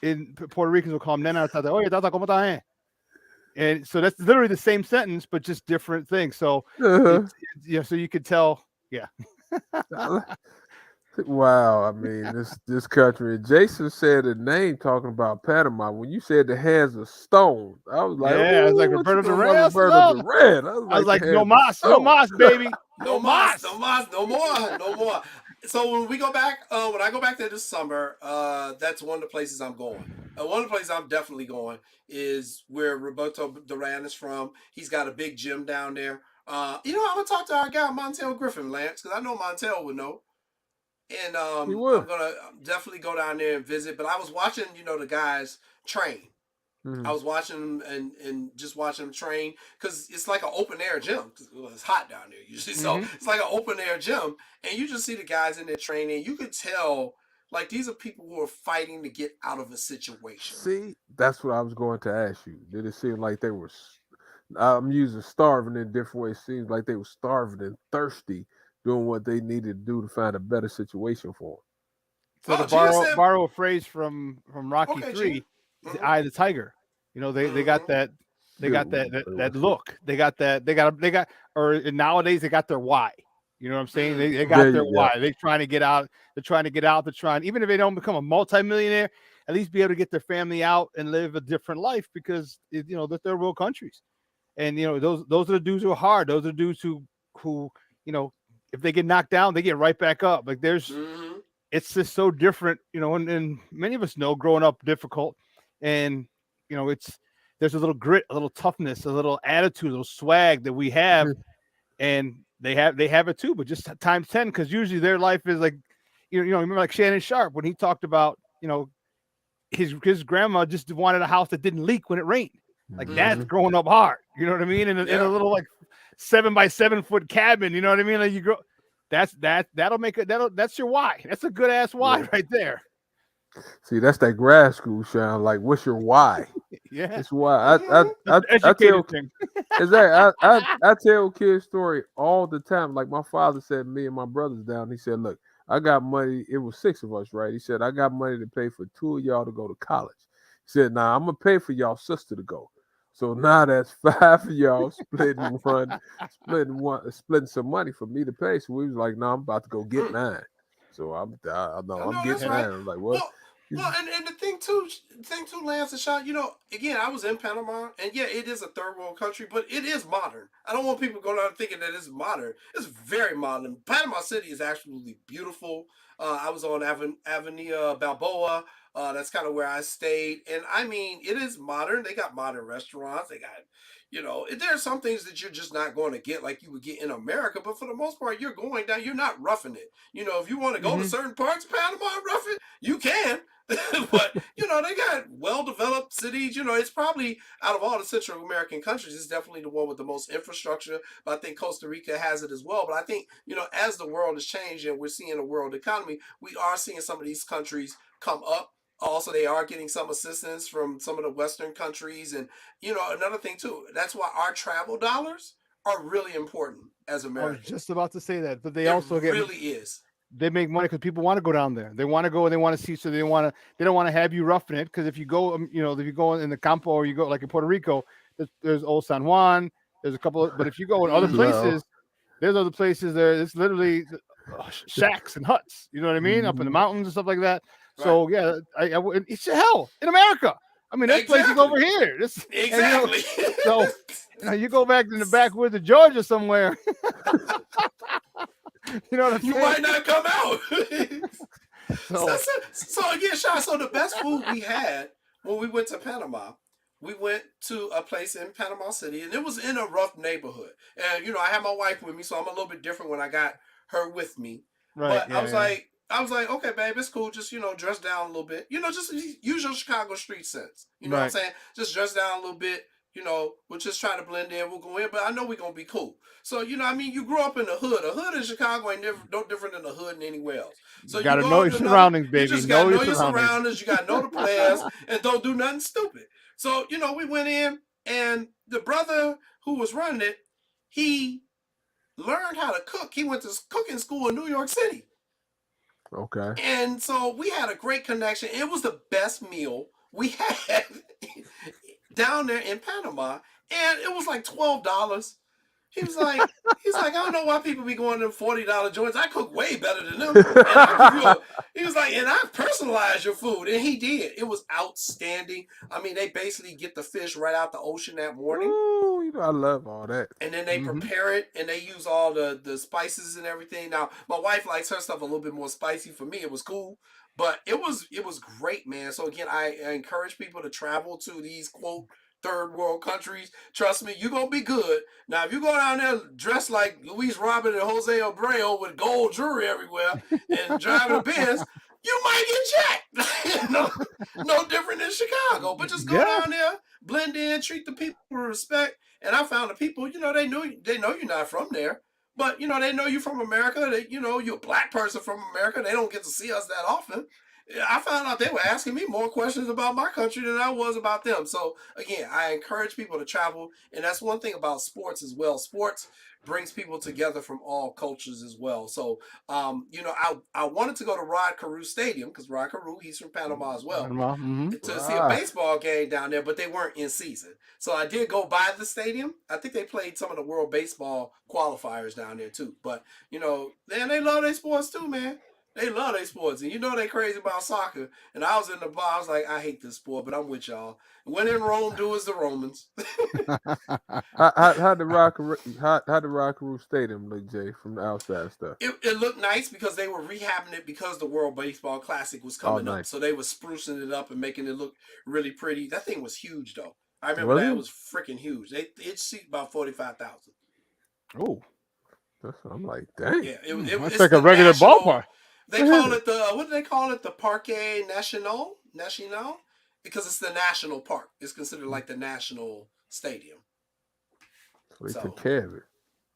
In Puerto Ricans will call them nena or tata. Oye, tata, ¿cómo estás? And so that's literally the same sentence, but just different things. So so you could tell, yeah. Wow, I mean this country. Jason said a name talking about Panama. When you said the hands of stone, I was like, yeah, it's like "Ooh, what you Roberto know about Duran. Roberto Duran?" I was like, the no hands of mas, no stone. mas, baby, No mas, no mas, no more, no more. So when we go back, when I go back there this summer, that's one of the places I'm going. One of the places I'm definitely going is where Roberto Duran is from. He's got a big gym down there. I'm gonna talk to our guy Montel Griffin, Lance, because I know Montel would know. And He I'm would. gonna definitely go down there and visit. But I was watching, the guys train. I was watching them and just watching them train because it's like an open air gym. It's hot down there usually, so it's like an open air gym, and you just see the guys in there training. You could tell like these are people who are fighting to get out of a situation. See, that's what I was going to ask you. Did it seem like they were? I'm using starving in different ways. Seems like they were starving and thirsty, doing what they needed to do to find a better situation for them. So to borrow a phrase from Rocky III, the eye of the tiger. They got that that look. They got or nowadays they got their why. You know what I'm saying? They got their why. They're trying to get out. They're trying to get out. They're trying, even if they don't become a multimillionaire, at least be able to get their family out and live a different life because that they're real countries. And those are the dudes who are hard. Those are the dudes who if they get knocked down, they get right back up. Like it's just so different, and many of us know growing up difficult, and there's a little grit, a little toughness, a little attitude, a little swag that we have, and they have it too, but just times 10 because usually their life is like, remember like Shannon Sharp when he talked about his grandma just wanted a house that didn't leak when it rained. Like that's growing up hard, you know what I mean? In a little like 7 by 7 foot cabin, you know what I mean? Like you grow. That's your why. That's a good ass why right there. See, that's that grad school sound. Like, what's your why? Yeah, it's why. I tell I tell kids story all the time. Like my father said, me and my brothers down. He said, "Look, I got money. It was 6 of us, right?" He said, "I got money to pay for 2 of y'all to go to college." He said, "Now I'm gonna pay for y'all sister to go." So now that's 5 of y'all splitting some money for me to pay. So we was like, "No, I'm about to go get mine." So I'm getting mine. I was like, "What?" Well, and the thing too, Lance and Sean, again, I was in Panama, and yeah, it is a third world country, but it is modern. I don't want people going out thinking that it's modern. It's very modern. Panama City is absolutely beautiful. I was on Avenida Balboa. That's kind of where I stayed, and I mean, it is modern. They got modern restaurants. They got, there are some things that you're just not going to get like you would get in America, but for the most part, you're going down. You're not roughing it. If you want to go to certain parts of Panama and rough it, you can. But they got well-developed cities. It's probably out of all the Central American countries, it's definitely the one with the most infrastructure. But I think Costa Rica has it as well. But I think as the world is changing, we're seeing a world economy. We are seeing some of these countries come up. Also, they are getting some assistance from some of the Western countries, and another thing too. That's why our travel dollars are really important as Americans. I was just about to say that, but they also get really is. They make money because people want to go down there. They want to go and they want to see. So they don't want to have you roughing it. Because if you go, if you go in the Campo or you go like in Puerto Rico, there's Old San Juan. There's a couple. But if you go in other places, there's other places there. It's literally shacks and huts. You know what I mean? Up in the mountains and stuff like that. Right. So yeah, it's hell in America. I mean, that place is over here. Exactly. So you go back in the backwoods of Georgia somewhere. You know what I'm saying? You might not come out. So again, Sean, so the best food we had when we went to Panama, we went to a place in Panama City, and it was in a rough neighborhood. And I had my wife with me, so I'm a little bit different when I got her with me. Right. But I was like, okay, babe, it's cool. Just, dress down a little bit. Just use your Chicago street sense. You know what I'm saying? Just dress down a little bit. We'll just try to blend in. We'll go in, but I know we're going to be cool. So, you grew up in the hood. A hood in Chicago ain't no different than a hood in anywhere else. So you got to know your surroundings, baby. You just got to know your surroundings. You got to know the players and don't do nothing stupid. So, we went in, and the brother who was running it, he learned how to cook. He went to cooking school in New York City. Okay. And so we had a great connection. It was the best meal we had down there in Panama, and it was like $12. He was like, I don't know why people be going to them $40 joints. I cook way better than them. He was like, and I personalize your food, and he did. It was outstanding. I mean, they basically get the fish right out the ocean that morning. Ooh, I love all that. And then they prepare it, and they use all the spices and everything. Now, my wife likes her stuff a little bit more spicy. For me, it was cool. But it was great, man. So again, I encourage people to travel to these, quote, third world countries. Trust me, you're going to be good. Now, if you go down there dressed like Luis Robert and Jose Abreu with gold jewelry everywhere and driving a Benz, you might get jacked. No different than Chicago. But just go down there, blend in, treat the people with respect. And I found the people, they know you're not from there. But, they know you from America. You're a black person from America. They don't get to see us that often. I found out they were asking me more questions about my country than I was about them. So, again, I encourage people to travel. And that's one thing about sports as well. Sports brings people together from all cultures as well. So, I wanted to go to Rod Carew Stadium because Rod Carew, he's from Panama as well, to see a baseball game down there, but they weren't in season. So I did go by the stadium. I think they played some of the World Baseball qualifiers down there too. But, they love their sports too, man. They love their sports, and they crazy about soccer. And I was in the bar, I was like, I hate this sport, but I'm with y'all. When in Rome, do as the Romans. How the Rockaroo Stadium look, Jay, from the outside stuff? It looked nice because they were rehabbing it because the World Baseball Classic was coming up. So they were sprucing it up and making it look really pretty. That thing was huge, though. I remember that was freaking huge. It seat about 45,000. Oh, I'm like, dang. Yeah, it's like a regular ballpark. They call it what do they call it? The Parque Nacional? Because it's the national park. It's considered like the national stadium. So they took care of it.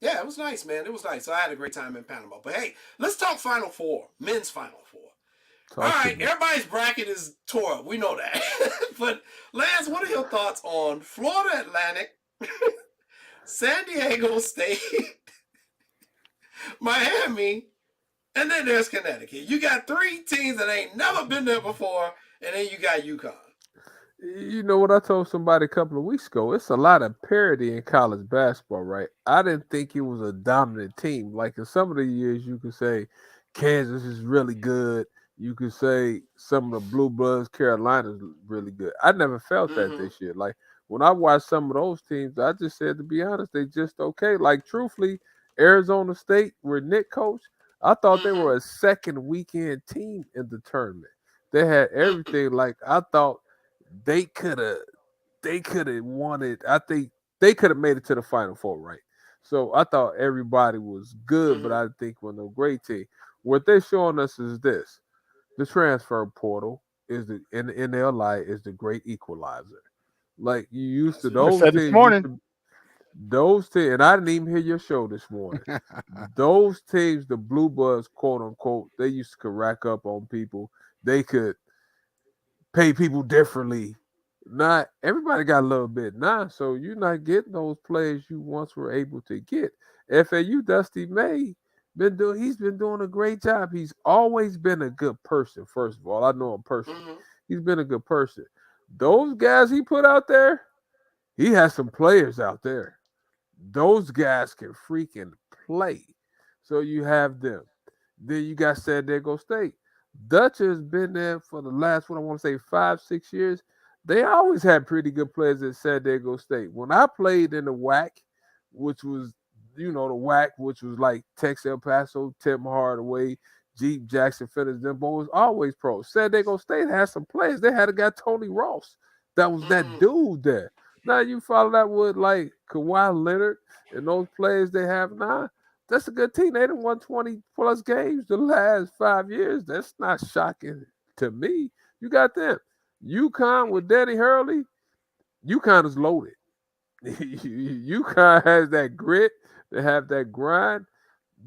Yeah, it was nice, man. It was nice. So I had a great time in Panama. But hey, let's talk Final Four. Men's Final Four. All right, everybody's bracket is tore up. We know that. But Lance, what are your thoughts on Florida Atlantic, San Diego State, Miami, and then there's Connecticut? You got three teams that ain't never been there before, and then you got UConn. You know what I told somebody a couple of weeks ago? It's a lot of parity in college basketball, right? I didn't think it was a dominant team. Like in some of the years, you could say Kansas is really good. You could say some of the Blue Bloods, Carolina's really good. I never felt that Mm-hmm. this year. Like when I watched some of those teams, I just said to be honest, they just okay. Like truthfully, Arizona State, where Nick coached, I thought they Mm-hmm. were a second weekend team in the tournament. They had everything. Like I thought they could have won it. I think they could have made it to the Final Four, right? So I thought everybody was good, but Mm-hmm. I think we're no great team. What they're showing us is this: the transfer portal is the in the NLI is the great equalizer. Like you used That's to it. I those said this teams used morning. to those teams, and I didn't even hear your show this morning. Those teams, the blue buds, quote unquote, they used to could rack up on people. They could pay people differently. Not everybody got a little bit now, so you're not getting those players you once were able to get. FAU Dusty May he's been doing a great job. He's always been a good person. First of all, I know him personally. Mm-hmm. He's been a good person. Those guys he put out there, he has some players out there. Those guys can freaking play. So you have them. Then you got San Diego State. Dutch has been there for the last, what I want to say, 5, 6 years. They always had pretty good players at San Diego State. When I played in the WAC, which was, the WAC, which was like Tex El Paso, Tim Hardaway, Jeep Jackson, Phillips, them boys always pros. San Diego State had some players. They had a guy, Tony Ross, that was that Mm-hmm. dude there. Now you follow that with like Kawhi Leonard and those players they have now. That's a good team. They done won 20 plus games the last 5 years. That's not shocking to me. You got them. UConn with Danny Hurley, UConn is loaded. UConn has that grit. They have that grind.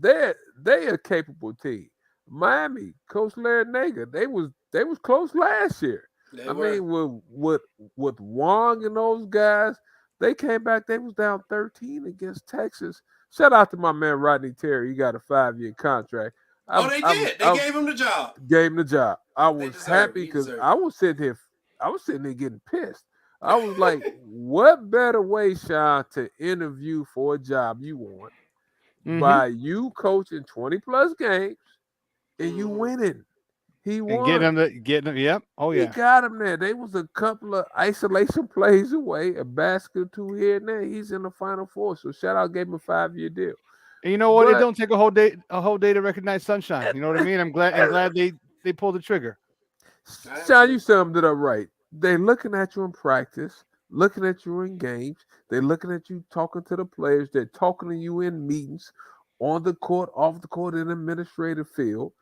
They a capable team. Miami, Coach Larry Nager, they was close last year. They I were. mean, with Wong and those guys, they came back. They was down 13 against Texas. Shout out to my man Rodney Terry. He got a 5-year contract. Oh, they did. They gave him the job. Gave him the job. I They was deserve it. happy He because deserved I was sitting there getting pissed. I was like, what better way, Sean, to interview for a job you want Mm-hmm. by you coaching 20 plus games and you Mm-hmm. winning? He And getting won. them. Yep. Oh He yeah. got him there. They was a couple of isolation plays away, a basket or two here and there. He's in the Final Four. So shout out, gave him a 5-year deal. And you know what? It But don't take a whole day to recognize sunshine. You know what I mean? I'm glad they pulled the trigger. Sean, you summed it up right. They looking at you in practice, looking at you in games. They're looking at you talking to the players. They're talking to you in meetings, on the court, off the court, in the administrative field.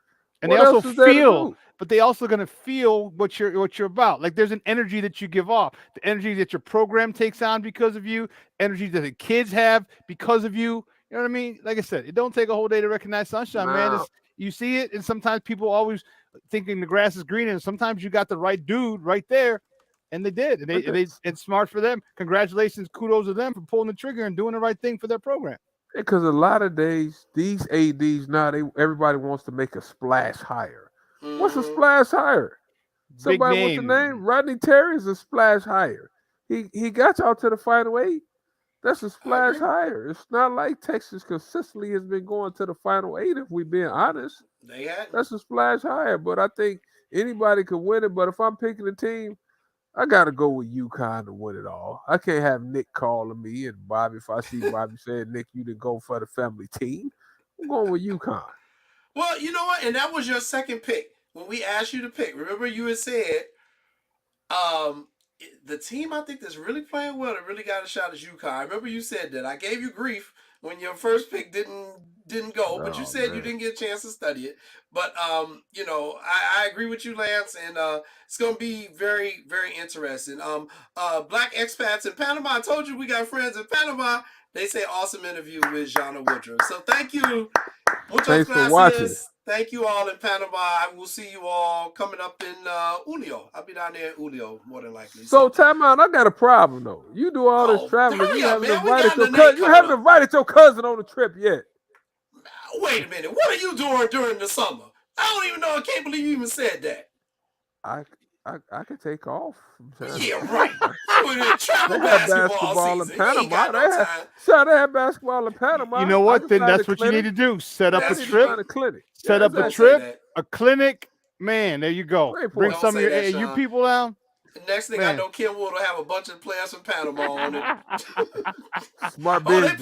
And they What also else is there to feel, do? but they also gonna feel what you're about. Like there's an energy that you give off, the energy that your program takes on because of you, energy that the kids have because of you. You know what I mean? Like I said, it don't take a whole day to recognize sunshine, man. Now, It's, you see it, and sometimes people always thinking the grass is greener, and sometimes you got the right dude right there, and they did, and it's smart for them. Congratulations, kudos to them for pulling the trigger and doing the right thing for their program. because a lot of days, these ADs now, everybody wants to make a splash hire. What's a Mm-hmm. splash hire? Big Somebody wants the name. name? Rodney Terry is a splash hire. He got y'all to the Final Eight. That's a I splash agree. hire. It's not like Texas consistently has been going to the Final Eight, if we're being honest. They hadn't. That's a splash hire. But I think anybody could win it. But if I'm picking a team, I got to go with UConn to win it all. I can't have Nick calling me and Bobby. If I see Bobby saying, Nick, you didn't go for the family team, I'm going with UConn. Well, you know what? And that was your second pick when we asked you to pick. Remember, you had said the team I think that's really playing well that really got a shot is UConn. I remember you said that. I gave you grief when your first pick didn't go, but you Oh, said you man. didn't get a chance to study it. But I agree with you, Lance, and it's gonna be very, very interesting. Black expats in Panama. I told you we got friends in Panama. They say awesome interview with Jana Woodruff. So thank you. Muchas Thanks for gracias. watching. Thank you all in Panama. I will see you all coming up in Julio. I'll be down there in Julio more than likely. So time out. I got a problem though. You do all this traveling. hurry You up, haven't man. We invited got your Nene cousin. You coming haven't up. invited your cousin on the trip yet. Wait a minute. What are you doing during the summer? I don't even know. I can't believe you even said that. I could take off. From time to Yeah, time, right. man. You in travel They have basketball basketball in season. You ain't Panama. got no time. They have basketball in Panama. You know I what? can Then find that's a what you need clinic. to do. Set up I a That's need to trip. find a clinic. Set Yeah, up a Don't exactly. say trip, that. a clinic, Man, there you go. Great Bring point. some Don't of your say that, AU Sean. people down. Next thing I know, Kenwood will have a bunch of players from Panama on it. Smart business.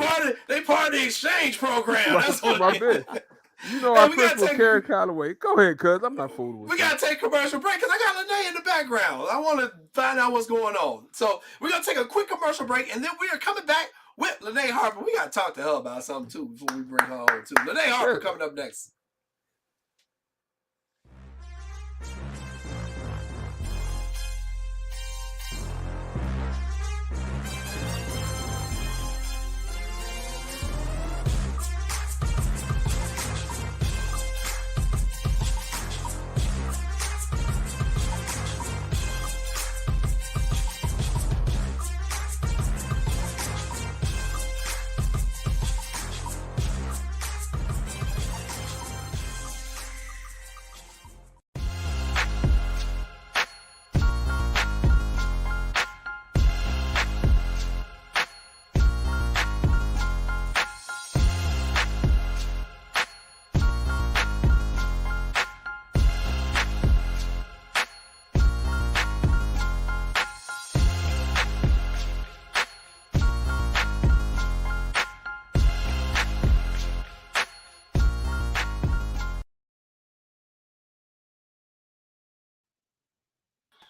They part of the exchange program. That's what Smart it business. is. You know Hey, our we gotta principal, take- Karen Calloway. Go ahead, cuz. I'm not fooling with We you. gotta take a commercial break because I got Lene in the background. I want to find out what's going on. So we're gonna take a quick commercial break, and then we are coming back with Lene Harper. We gotta talk to her about something too before we bring her on too. Lene Harper coming up next.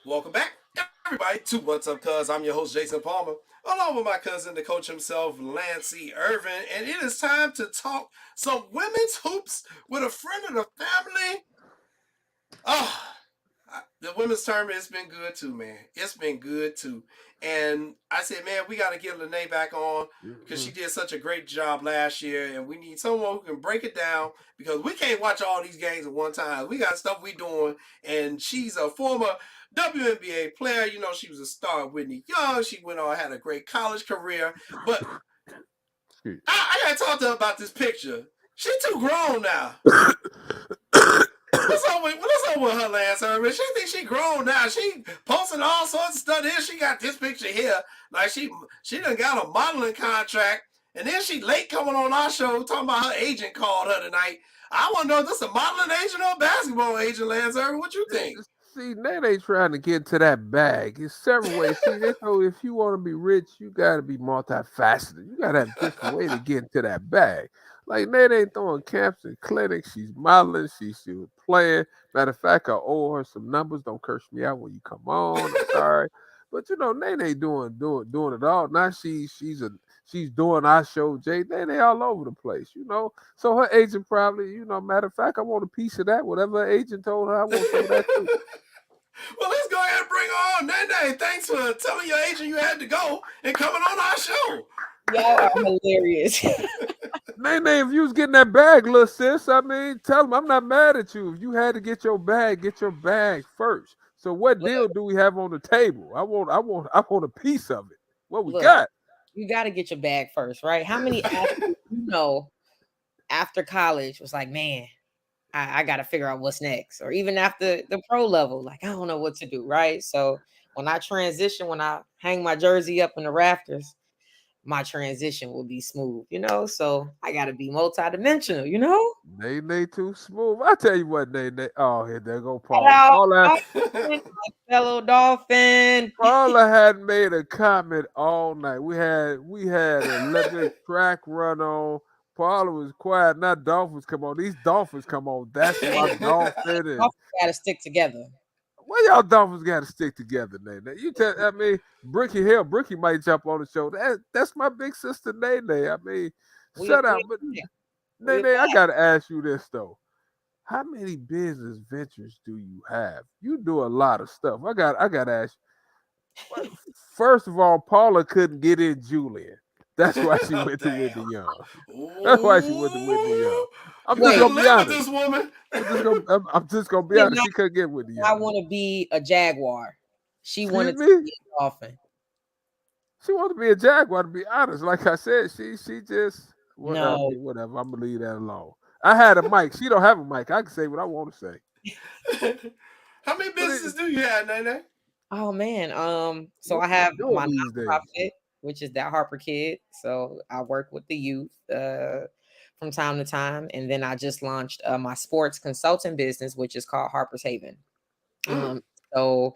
Welcome back, everybody, to What's Up, Cuz. I'm your host, Jason Palmer, along with my cousin, the coach himself, Lancey Irvin, and it is time to talk some women's hoops with a friend of the family. The women's tournament has been good too, man. It's been good too. And I said, man, we got to get Lene back on because she did such a great job last year, and we need someone who can break it down because we can't watch all these games at one time. We got stuff we doing, and she's a former WNBA player. You know, she was a star of Whitney Young. She went on, had a great college career. But I got to talk to her about this picture. She's too grown now. What's up with her, Lance Irvin? She thinks she grown now. She posting all sorts of stuff. Then she got this picture here. Like she done got a modeling contract. And then she late coming on our show talking about her agent called her tonight. I want to know if this is a modeling agent or a basketball agent, Lance Irvin. What you think? See, they trying to get to that bag. It's several ways. See, they know if you want to be rich, you got to be multifaceted. You got to have different way to get into that bag. Like, Nate ain't throwing camps and clinics. She's modeling. She's playing. Matter of fact, I owe her some numbers. Don't curse me out when you come on. I'm sorry. But, you know, Nate ain't doing it all. Now she's doing our show, Jay. They all over the place, you know. So her agent probably, you know, matter of fact, I want a piece of that. Whatever her agent told her, I want some of that too. Well, let's go ahead and bring on Nene. Thanks for telling your agent you had to go and coming on our show. Y'all are hilarious. Nene, if you was getting that bag, little sis, I mean, tell them I'm not mad at you. If you had to get your bag first. So what deal do we have on the table? I want a piece of it. What we got? You got to get your bag first, right? How many athletes you know after college was like, man, I got to figure out what's next, or even after the pro level, like I don't know what to do, right? So when I transition, when I hang my jersey up in the rafters, my transition will be smooth, you know. So I got to be multidimensional, you know. Nene too smooth. I tell you what, Nene. Oh, here there go Paul. Fellow Dolphin. Paula had made a comment all night. We had an Olympic track run on. Paula was quiet. Now Dolphins come on. These Dolphins come on. That's my Dolphin. Dolphins got to stick together. Why y'all Dolphins got to stick together, Nene? You tell. I mean, Bricky might jump on the show. That's my big sister, Nene. I mean, shut up. But Nene, I gotta ask you this though. How many business ventures do you have? You do a lot of stuff. I got to ask you. First of all, Paula couldn't get in Julian. That's why she went to Whitney Young. That's why she went to Whitney Young. I'm just gonna be honest. This woman. I'm just gonna be honest. She couldn't get Whitney Young. I want to be a Jaguar. She wanted to be a Dolphin. She wanted to be a Jaguar. To be honest, like I said, she just no. Whatever. I'm gonna leave that alone. I had a mic. She don't have a mic. I can say what I want to say. How many businesses do you have, Nene? Oh man. So I have my nonprofit, which is That Harper Kid. So I work with the youth. For from time to time. And then I just launched my sports consulting business, which is called Harper's Haven. So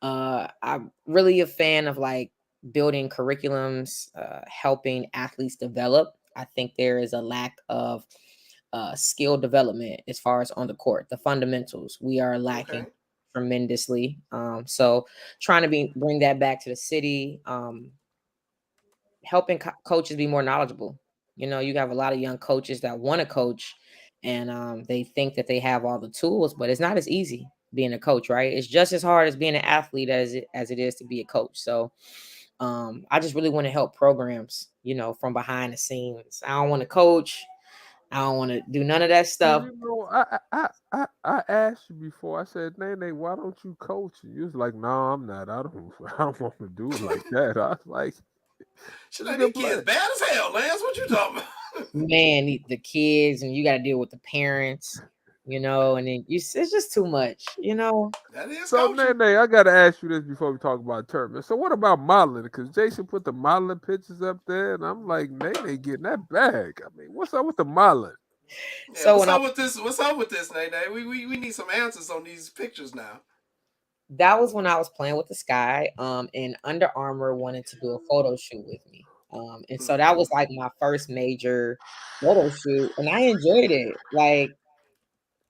I'm really a fan of like building curriculums, helping athletes develop. I think there is a lack of skill development as far as on the court, the fundamentals. We are lacking tremendously. So trying to bring that back to the city, helping coaches be more knowledgeable. You know, you have a lot of young coaches that want to coach and they think that they have all the tools, but it's not as easy being a coach, right? It's just as hard as being an athlete as it is to be a coach. So I just really want to help programs, you know, from behind the scenes. I don't want to coach. I don't want to do none of that stuff. You know, I asked you before. I said, Nene, why don't you coach? And you was like, no, I'm not. I don't want to do it like that. I was like, shit, like, these kids bad as hell, Lance. What you talking about? Man, the kids, and you got to deal with the parents, you know, and then it's just too much, you know. That is so, coaching. Nene, I got to ask you this before we talk about tournament. So, what about modeling? Because Jason put the modeling pictures up there, and I'm like, Nene getting that bag. I mean, what's up with the modeling? Yeah, so what's up with this? What's up with this, Nene? We need some answers on these pictures now. That was when I was playing with the Sky, and Under Armour wanted to do a photo shoot with me. And so that was like my first major photo shoot, and I enjoyed it. Like,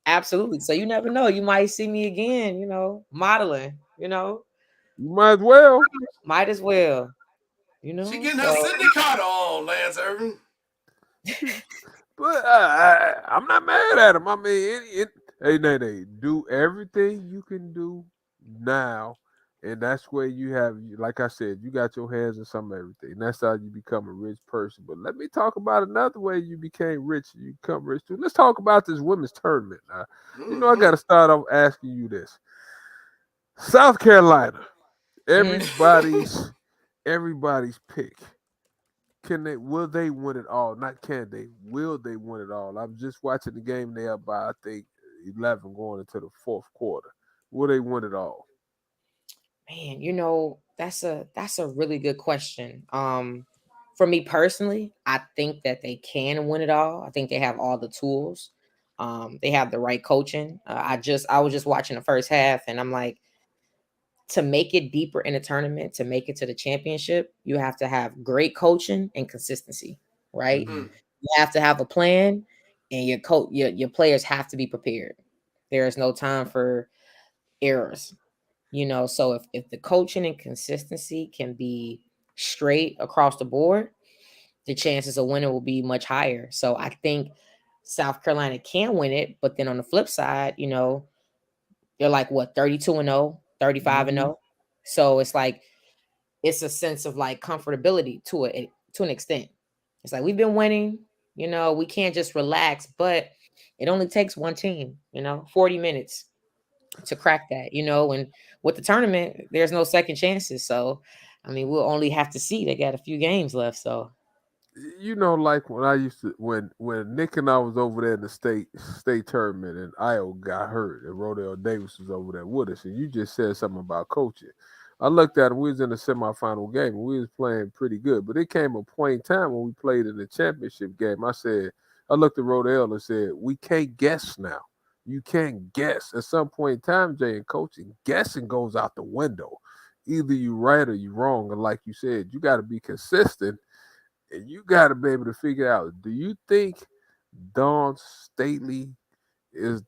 absolutely. So you never know. You might see me again, you know, modeling, you know. You might as well. Might as well. You know. She getting her Sydney Carter on, Lance Irvin. But I'm not mad at him. I mean, hey, Nene, do everything you can do now, and that's where you have, like I said, you got your hands in some of everything. That's how you become a rich person. But let me talk about another way you became rich. You become rich too. Let's talk about this women's tournament. You know, I got to start off asking you this. South Carolina, everybody's pick. Will they win it all? Not can they, will they win it all? I'm just watching the game. They up by, I think, 11 going into the fourth quarter. Will they win it all? Man, you know, that's a really good question. For me personally, I think that they can win it all. I think they have all the tools. They have the right coaching. I was just watching the first half, and I'm like, to make it deeper in the tournament, to make it to the championship, you have to have great coaching and consistency, right? Mm-hmm. You have to have a plan, and your players have to be prepared. There is no time for errors, you know. So if the coaching and consistency can be straight across the board, the chances of winning will be much higher. So I think South Carolina can win it, but then on the flip side, you know, they're like what, 32-0, 35-0. So it's like it's a sense of like comfortability to an extent. It's like we've been winning, you know, we can't just relax, but it only takes one team, you know, 40 minutes to crack that, you know, and with the tournament, there's no second chances. So, I mean, we'll only have to see. They got a few games left. So, you know, like when I used to, when Nick and I was over there in the state tournament, and Io got hurt, and Rodell Davis was over there with us, and you just said something about coaching. I looked at him. We was in the semifinal game, and we was playing pretty good. But it came a point in time when we played in the championship game. I looked at Rodell and said, "We can't guess now. You can't guess. At some point in time, Jay, in coaching, guessing goes out the window. Either you right or you wrong. And like you said, you got to be consistent." And you got to be able to figure out, do you think Dawn Staley is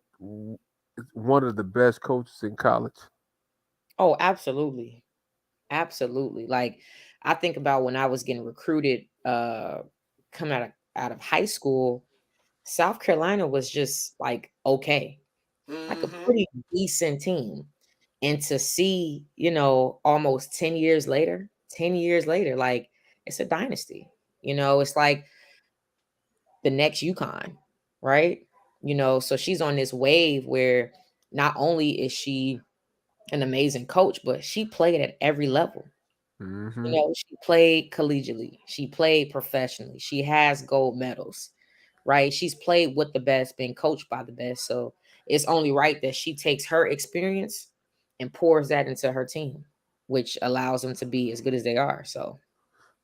one of the best coaches in college? oh, absolutely. Absolutely. Like, I think about when I was getting recruited, coming out of high school, South Carolina was just like, okay, like a pretty decent team. And to see, you know, almost 10 years later, like it's a dynasty. You know, it's like the next UConn, right? You know, so she's on this wave where not only is she an amazing coach, but she played at every level. Mm-hmm. You know, she played collegiately, she played professionally, she has gold medals, right? She's played with the best, been coached by the best. So it's only right that she takes her experience and pours that into her team, which allows them to be as good as they are. So,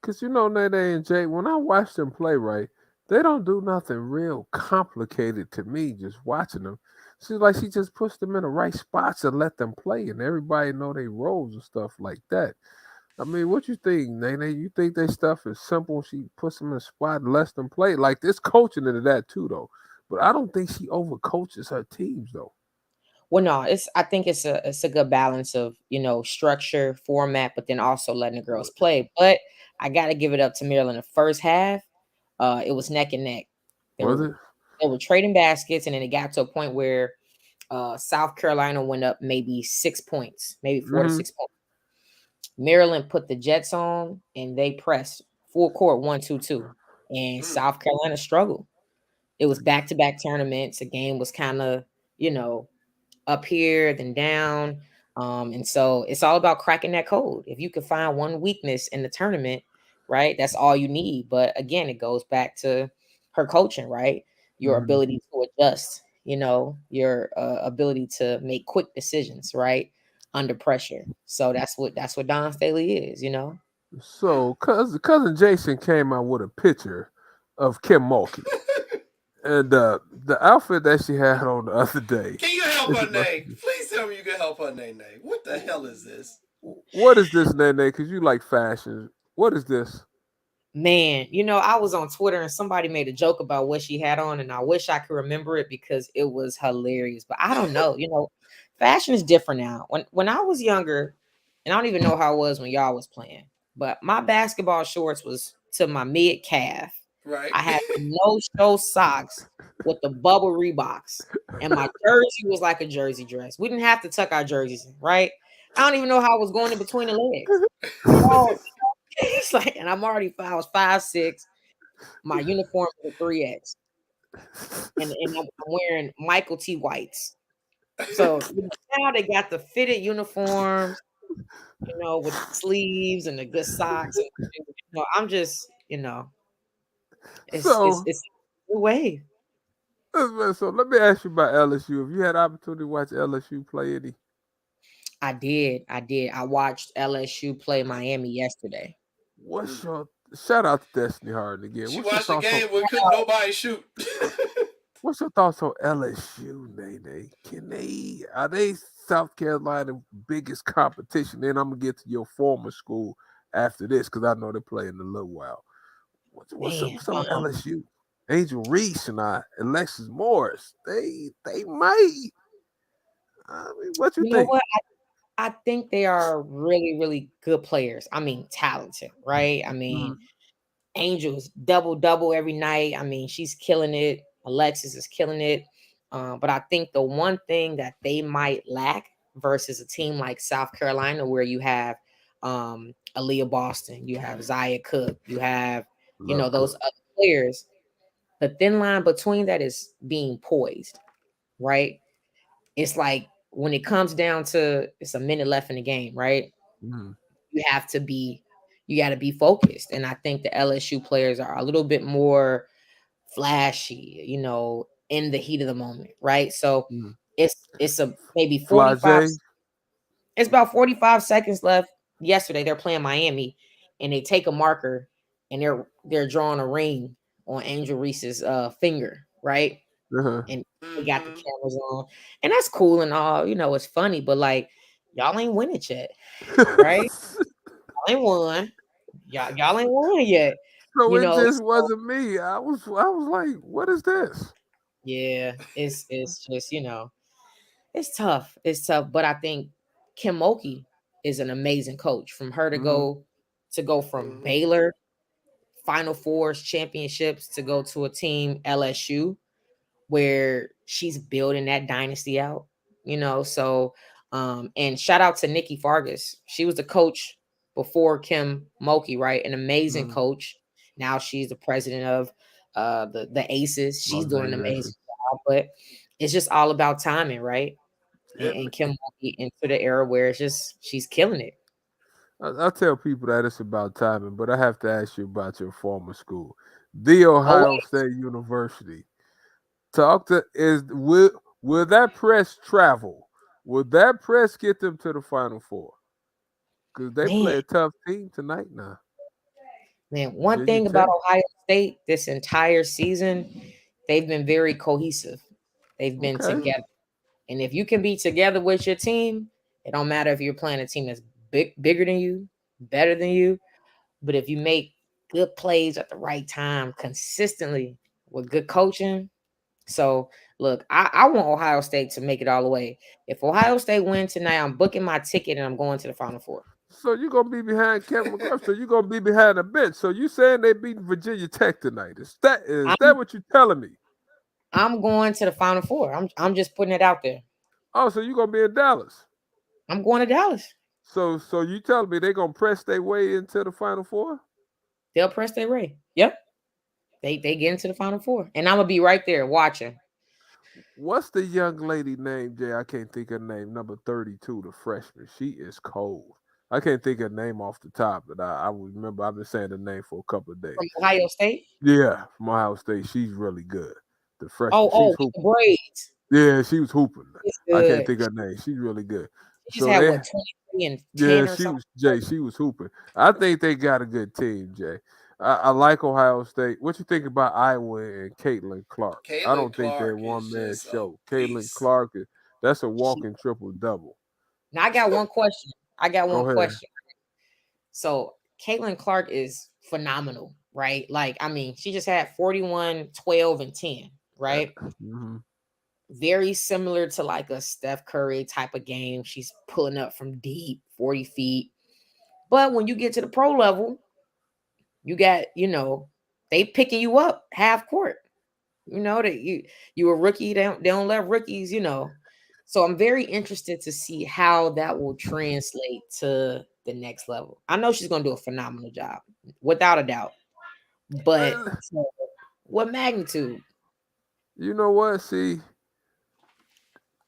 because you know, Nene and Jay, when I watched them play, right, They don't do nothing real complicated to me just watching them. She's like she just puts them in the right spots and let them play, and everybody know their roles and stuff like that. I mean, what you think, Nene? You think they stuff is simple? She puts them in a spot and lets them play. Like this coaching into that too, though. But I don't think she overcoaches her teams, though. Well, no, I think it's a good balance of structure, format, but then also letting the girls play. But I got to give it up to Maryland. The first half, it was neck and neck. Was it? They were trading baskets, and then it got to a point where South Carolina went up maybe 6 points, maybe 4 to 6 points. Maryland put the Jets on, and they pressed full court 1-2-2, and South Carolina struggled. It was back-to-back tournaments. The game was kind of up here then down, and so it's all about cracking that code. If you can find one weakness in the tournament, right, that's all you need. But again, it goes back to her coaching, right? Your ability to adjust, your ability to make quick decisions, right, under pressure. So that's what Don Staley is. So, cousin Jason came out with a picture of Kim Mulkey, and the outfit that she had on the other day. Can you help her name? Please tell me you can help her name. What the hell is this? What is this, Nene? Because you like fashion. What is this? Man, I was on Twitter and somebody made a joke about what she had on, and I wish I could remember it because it was hilarious. But I don't know. Fashion is different now. When I was younger, and I don't even know how it was when y'all was playing, but my basketball shorts was to my mid calf. Right. I had no show socks with the bubble Reeboks, and my jersey was like a jersey dress. We didn't have to tuck our jerseys in, right? I don't even know how I was going in between the legs. It's like, and I was 5'6". My uniform was a 3X, and I'm wearing Michael T. Whites. So now they got the fitted uniforms, with the sleeves and the good socks. And, I'm just, it's a new wave. So let me ask you about LSU. Have you had opportunity to watch LSU play any? I did. I watched LSU play Miami yesterday. What's your shout out to Destiny Harden again? She watched the game where couldn't nobody shoot. What's your thoughts on LSU, Nene? Are they South Carolina's biggest competition? Then I'm gonna get to your former school after this because I know they're playing in a little while. What's up LSU? Angel Reese and Alexis Morris. They might. I mean, what you think? Know what? I think they are really, really good players. I mean, talented, right? I mean, Angel's double every night. I mean, she's killing it. Alexis is killing it. But I think the one thing that they might lack versus a team like South Carolina, where you have Aaliyah Boston, you have Zaya Cook, you have, those other players. The thin line between that is being poised, right? It's like when it comes down to it's a minute left in the game, right? You got to be focused. And I think the LSU players are a little bit more flashy, in the heat of the moment, right? So it's a maybe 45. It's about 45 seconds left. Yesterday they're playing Miami, and they take a marker and they're drawing a ring on Angel Reese's finger, right? And they got the cameras on, and that's cool and all. It's funny, but like y'all ain't win it yet, right? Y'all ain't won. Y'all ain't won yet. So it just wasn't me. I was like, what is this? Yeah, it's just it's tough. It's tough, but I think Kim Mulkey is an amazing coach. From her to go from Baylor, Final Fours, championships, to go to a team LSU, where she's building that dynasty out. So and shout out to Nikki Fargas. She was the coach before Kim Mulkey, right? An amazing coach. Now she's the president of the Aces. She's doing an amazing job, but it's just all about timing, right? And Kim Mulkey into the era where she's killing it. I tell people that it's about timing, but I have to ask you about your former school, The Ohio State University. Will that press travel? Will that press get them to the Final Four? Because they play a tough team tonight now. Man, one thing about Ohio State this entire season, they've been very cohesive. They've been Okay. together. And if you can be together with your team, it don't matter if you're playing a team that's bigger than you, better than you. But if you make good plays at the right time, consistently with good coaching. So look, I want Ohio State to make it all the way. If Ohio State wins tonight, I'm booking my ticket and I'm going to the Final Four. So you're gonna be behind Kevin McCarthy. So you're gonna be behind the bench. So you saying they beat Virginia Tech tonight? Is that what you're telling me? I'm going to the Final Four. I'm just putting it out there. Oh, so you're gonna be in Dallas. I'm going to Dallas. So you telling me they're gonna press their way into the Final Four? They'll press their way. Yep. They get into the Final Four. And I'm gonna be right there watching. What's the young lady name, Jay? I can't think of her name. Number 32, the freshman. She is cold. I can't think of her name off the top, but I remember I've been saying the name for a couple of days. From Ohio State? Yeah, from Ohio State. She's really good. The freshman. Oh, She's with the hooping. braids. Yeah, she was hooping. It's I can't good. think of her name. She's really good. She just So had they, what 23 and 10 yeah, or she something. was Jay. She was hooping. I think they got a good team, Jay. I like Ohio State. What you think about Iowa and Caitlin Clark? I Caitlin don't think they're Clark one is man just a show. Caitlin beast. Clark that's a walking triple double. Now I got one question. Go ahead. So Caitlin Clark is phenomenal, right? Like, I mean, she just had 41, 12, and 10, right? Mm-hmm. Very similar to like a Steph Curry type of game. She's pulling up from deep, 40 feet. But when you get to the pro level, you got, they picking you up half court. That you a rookie. They don't let rookies, So I'm very interested to see how that will translate to the next level. I know she's gonna do a phenomenal job, without a doubt. But what magnitude? You know what? See,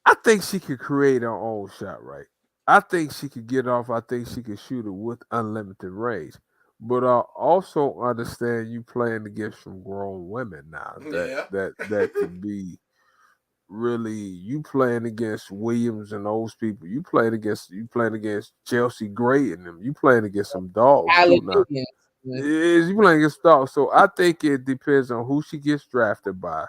I think she could create her own shot, right? I think she could get off. I think she could shoot it with unlimited range. But I also understand you playing against some grown women now. Yeah. That could be really you playing against Williams and those people. You playing against Chelsea Gray and them. You playing against some dogs too now. Is you playing against dogs. So I think it depends on who she gets drafted by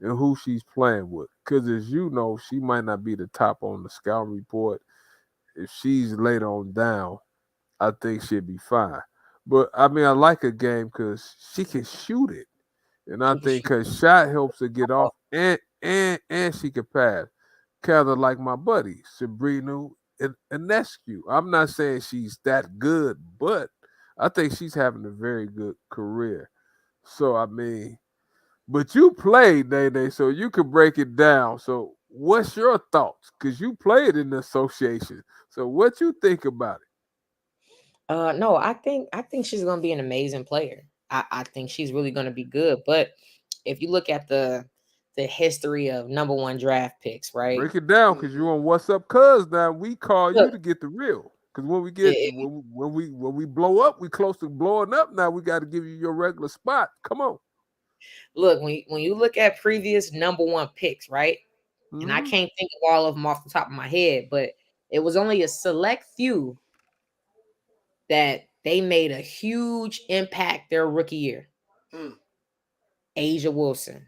and who she's playing with. Because as you know, she might not be the top on the scout report. If she's later on down, I think she'll be fine. But I mean, I like her game because she can shoot it, and I think her shot helps her get off, and she can pass. Kind of like my buddy Sabrina Ionescu. I'm not saying she's that good, but I think she's having a very good career. So I mean, but you played, Nene, so you could break it down. So what's your thoughts? Because you played in the association. So what you think about it? No, I think she's gonna be an amazing player. I think she's really gonna be good. But if you look at the history of number one draft picks, right? Break it down because you on What's Up Cuz now. We call you Look, to get the real. Because when we get when we blow up, we close to blowing up. Now we got to give you your regular spot. Come on. Look, when you look at previous number one picks, right? Mm-hmm. And I can't think of all of them off the top of my head, but it was only a select few that they made a huge impact their rookie year. Asia Wilson,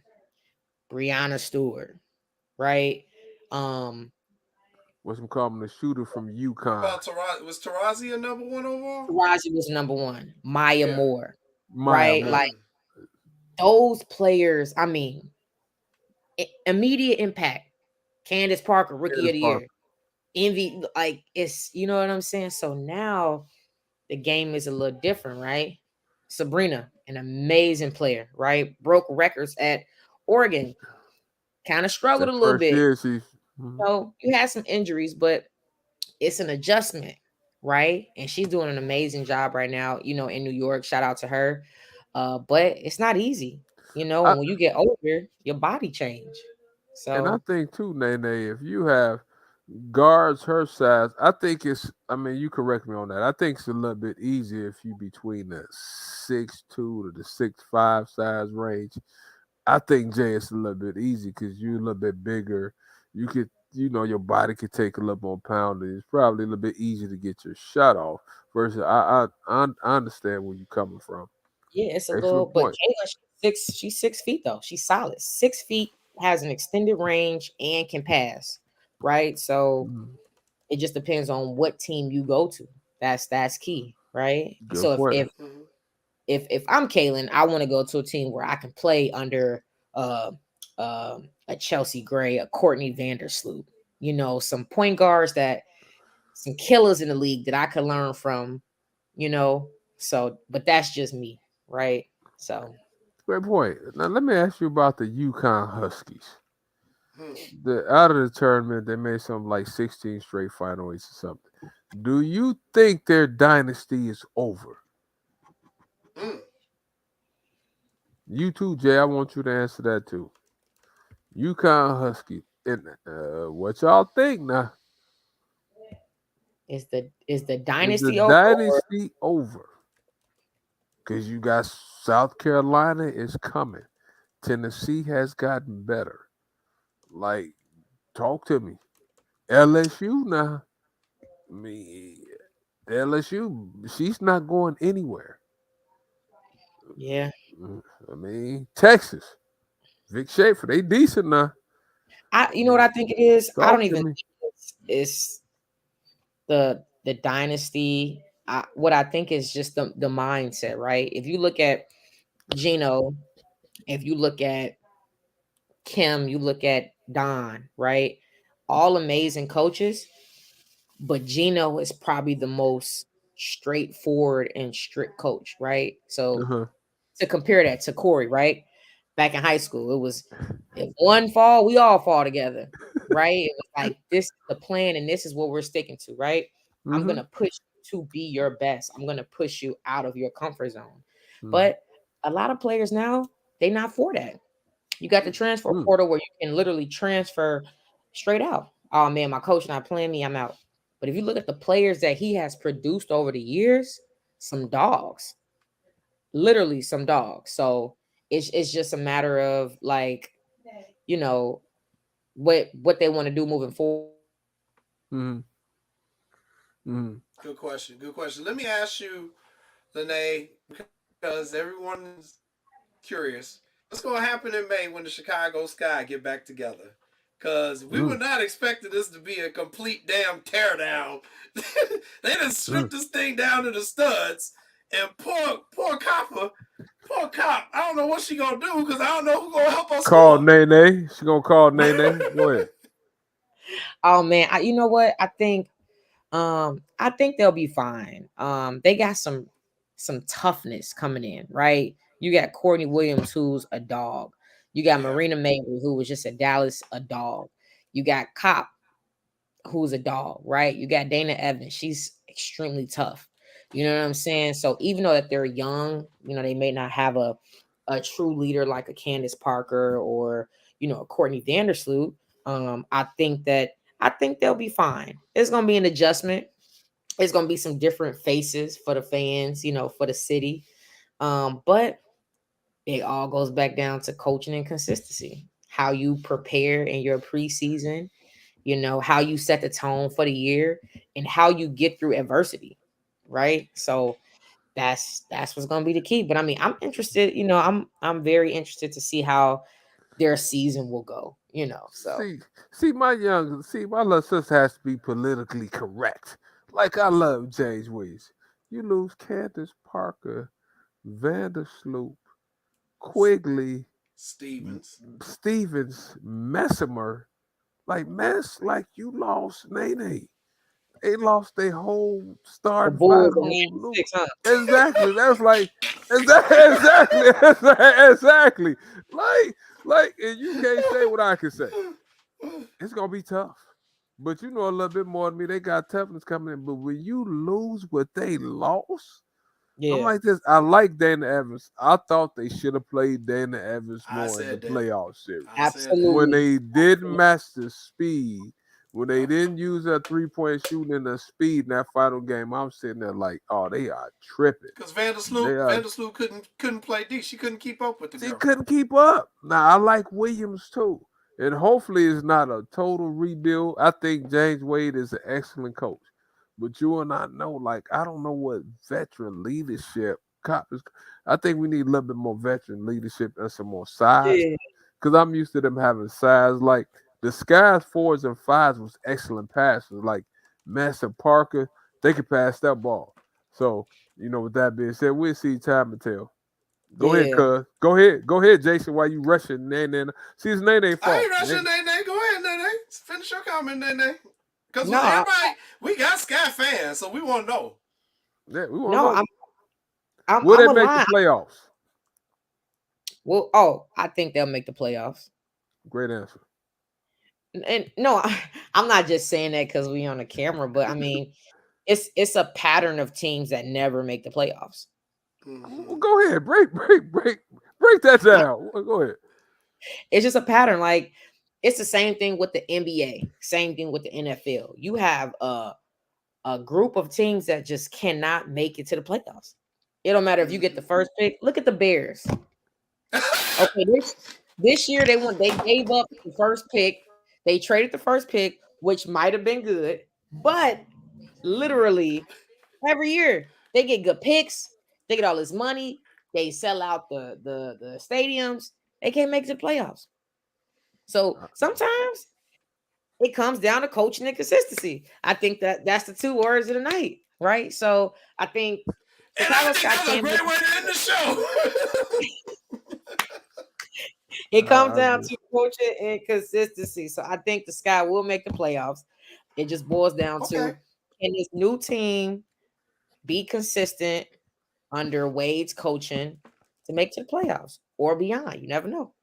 Brianna Stewart, right? What's them calling the shooter from UConn? About was Tarazi a number one overall? Taraji was number one. Maya Moore, Maya right? Moore. Like those players. I mean, immediate impact. Candace Parker, rookie of the year. Envy, like it's you know what I'm saying. So now the game is a little different, right? Sabrina, an amazing player, right? Broke records at Oregon. Kind of struggled a little bit. Year, So you had some injuries, but it's an adjustment, right? And she's doing an amazing job right now, in New York. Shout out to her. But it's not easy, when you get older, your body change. So and I think too, Nene, if you have guards her size, I think you correct me on that. I think it's a little bit easier if you between the 6'2" to the 6'5" size range. I think Jay it's a little bit easy because you're a little bit bigger. You could, your body could take a little more pounding. It's probably a little bit easier to get your shot off. Versus, I understand where you're coming from. Yeah, it's a little, Excellent but point. Jayla, she's 6 feet though. She's solid. 6 feet, has an extended range and can pass. Right. So Mhm. it just depends on what team you go to. That's key, right? Good So if point. if Mhm. if I'm Kalen, I want to go to a team where I can play under uh, a Chelsea Gray, a Courtney Vandersloot, some point guards some killers in the league that I could learn from, you know. So, but that's just me, right? So, Great point. Now let me ask you about the Yukon Huskies. Hmm. Out of the tournament, they made something like 16 straight Final Eights or something. Do you think their dynasty is over? Hmm. You too, Jay. I want you to answer that too. Yukon Husky. And what y'all think now? is the Is the dynasty over? Or dynasty over? Because you got South Carolina is coming. Tennessee has gotten better. Like, talk to me. LSU now. Me, LSU, she's not going anywhere. yeah, I mean, Texas, Vic Schaefer, they decent now. you know what I think it is. I don't Talk to even me. think it's the dynasty. What I think is just the mindset, right? If you look at Gino, if you look at Kim, you look at Don, right? All amazing coaches, but Gino is probably the most straightforward and strict coach, right? So Uh-huh. to compare that to Corey, right? Back in high school, it was if one fall, we all fall together, right? It was like this is the plan and this is what we're sticking to, right? I'm Mm-hmm. gonna push you to be your best. I'm gonna push you out of your comfort zone. Mm-hmm. But a lot of players now, they not for that. You got the transfer Mm-hmm. portal where you can literally transfer straight out. Oh man, my coach not playing me, I'm out. But if you look at the players that he has produced over the years, some dogs, literally some dogs. So it's just a matter of like, you know, what they want to do moving forward. Mm-hmm. Mm-hmm. Good question. Good question. Let me ask you, Lene, because everyone's curious. What's going to happen in May when the Chicago Sky get back together? Because we were not expecting this to be a complete damn teardown. They just stripped this thing down to the studs. And poor Copper, poor Cop, I don't know what she going to do because I don't know who's going to help her Call score. Nene. She gonna call Nene. Go ahead. Oh man, you know what? I think they'll be fine. They got some toughness coming in, right? You got Courtney Williams, who's a dog. You got Yeah. Marina Mabry, who was just at Dallas, a dog. You got Cop, who's a dog, right? You got Dana Evans. She's extremely tough. You know what I'm saying? So even though that they're young, they may not have a true leader like a Candace Parker or a Courtney Vandersloot. I think they'll be fine. It's gonna be an adjustment. It's gonna be some different faces for the fans, for the city. But it all goes back down to coaching and consistency. How you prepare in your preseason, how you set the tone for the year and how you get through adversity, right? So that's what's going to be the key. But I mean, I'm interested, I'm very interested to see how their season will go, so See, my little sister has to be politically correct. Like I love James Williams. You lose Candace Parker, Vandersloot, Quigley, Stevens. Stevens, Messimer. Like like you lost Nene. They lost their whole the starting five, Bulls in whole new. 86, huh? Exactly. That's like exactly, exactly. And you can't say what I can say. It's gonna be tough. But you know a little bit more than me. They got toughness coming in. But when you lose what they lost, I'm Yeah, like this. I like Dana Evans. I thought they should have played Dana Evans I more in the said that. playoff series. I said that. When absolutely. they didn't match the speed, when they didn't use that 3-point shooting and the speed in that final game, I'm sitting there like, oh, they are tripping. Because They are. Vandersloot couldn't play D. She couldn't keep up with the She girl. couldn't keep up. Now I like Williams too, and hopefully it's not a total rebuild. I think James Wade is an excellent coach, but you and I know, like I don't know what veteran leadership I think we need a little bit more veteran leadership and some more size. Because I'm used to them having size. Like the Skies 4s and 5s was excellent passers. Like Mason Parker, they could pass that ball. So, with that being said, we'll see time and tell. Go ahead, cuz. Go ahead, Jason, while you rushing Nene. See, it's Nene fault. I ain't rushing Nene. Go ahead, Nene. Finish your comment, Nene. Because everybody, we got Sky fans, so we want to know. Yeah, we want to know. Will they make the playoffs? Well, I think they'll make the playoffs. Great answer. And no, I'm not just saying that because we on the camera, but I mean, it's a pattern of teams that never make the playoffs. Well, go ahead, break that down. Go ahead. It's just a pattern. Like it's the same thing with the NBA, same thing with the NFL. You have a group of teams that just cannot make it to the playoffs. It don't matter if you get the first pick. Look at the Bears. Okay, this year they gave up the first pick. They traded the first pick, which might have been good, but literally every year they get good picks. They get all this money. They sell out the stadiums. They can't make the playoffs. So sometimes it comes down to coaching and consistency. I think that's the two words of the night, right? So I think that's a great way to end the show. It comes down to coaching and consistency. So I think the Sky will make the playoffs. It just boils down to, can this new team be consistent under Wade's coaching to make it to the playoffs or beyond? You never know.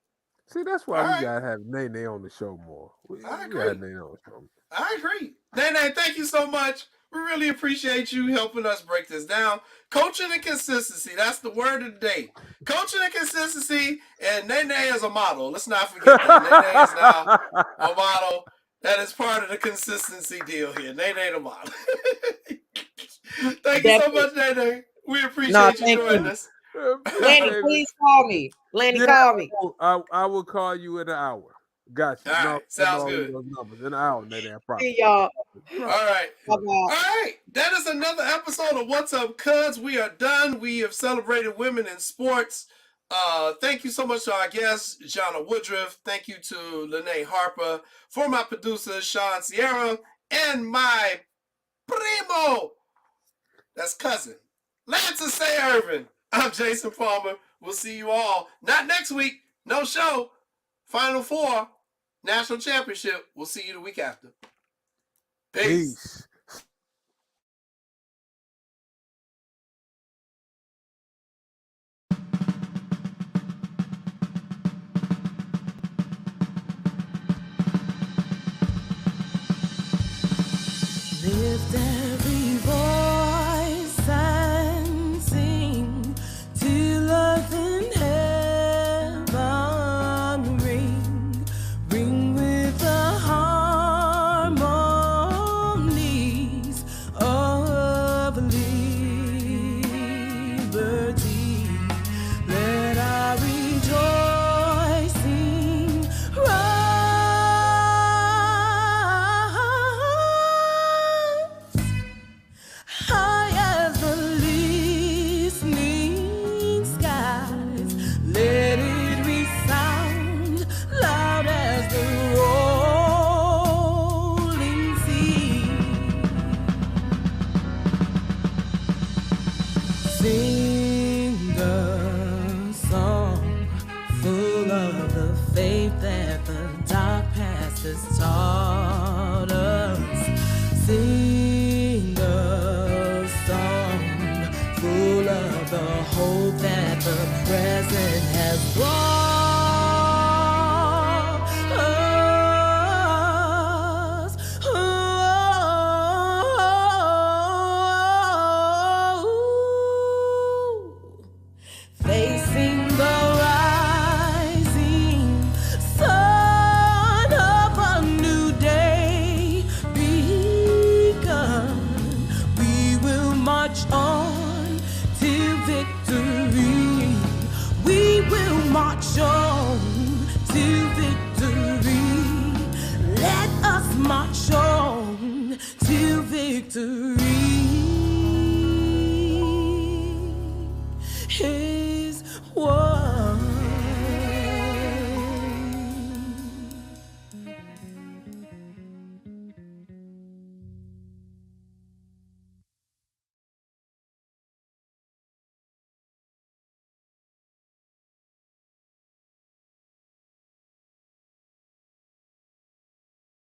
See, that's why we gotta have Nene on the show more. I agree. Nene, thank you so much. We really appreciate you helping us break this down. Coaching and consistency. That's the word of the day. Coaching and consistency, and Nene is a model. Let's not forget that. Nene is now a model. That is part of the consistency deal here. Nene the model. Thank you so much, Nene. We appreciate you joining us. Lanny, please call me. Lanny, call me. I will call you in an hour. Gotcha. All right, sounds good. In an hour, Nene, I promise. See y'all. All right. All right. That is another episode of What's Up, Cuz. We are done. We have celebrated women in sports. Thank you so much to our guest, Jana Woodruff. Thank you to Lene Harper. For my producer, Sean Sierra. And my primo, that's cousin, Lance say Irvin. I'm Jason Palmer. We'll see you all. Not next week. No show. Final Four. National Championship. We'll see you the week after. Peace. Lift every voice and sing till earth and heaven ring with the harmonies of liberty. Let our rejoicing rise high as the listening skies. Let it resound loud as the rolling sea. Sing a song full of the faith that the dark past has taught us. Sing a song full of the hope that the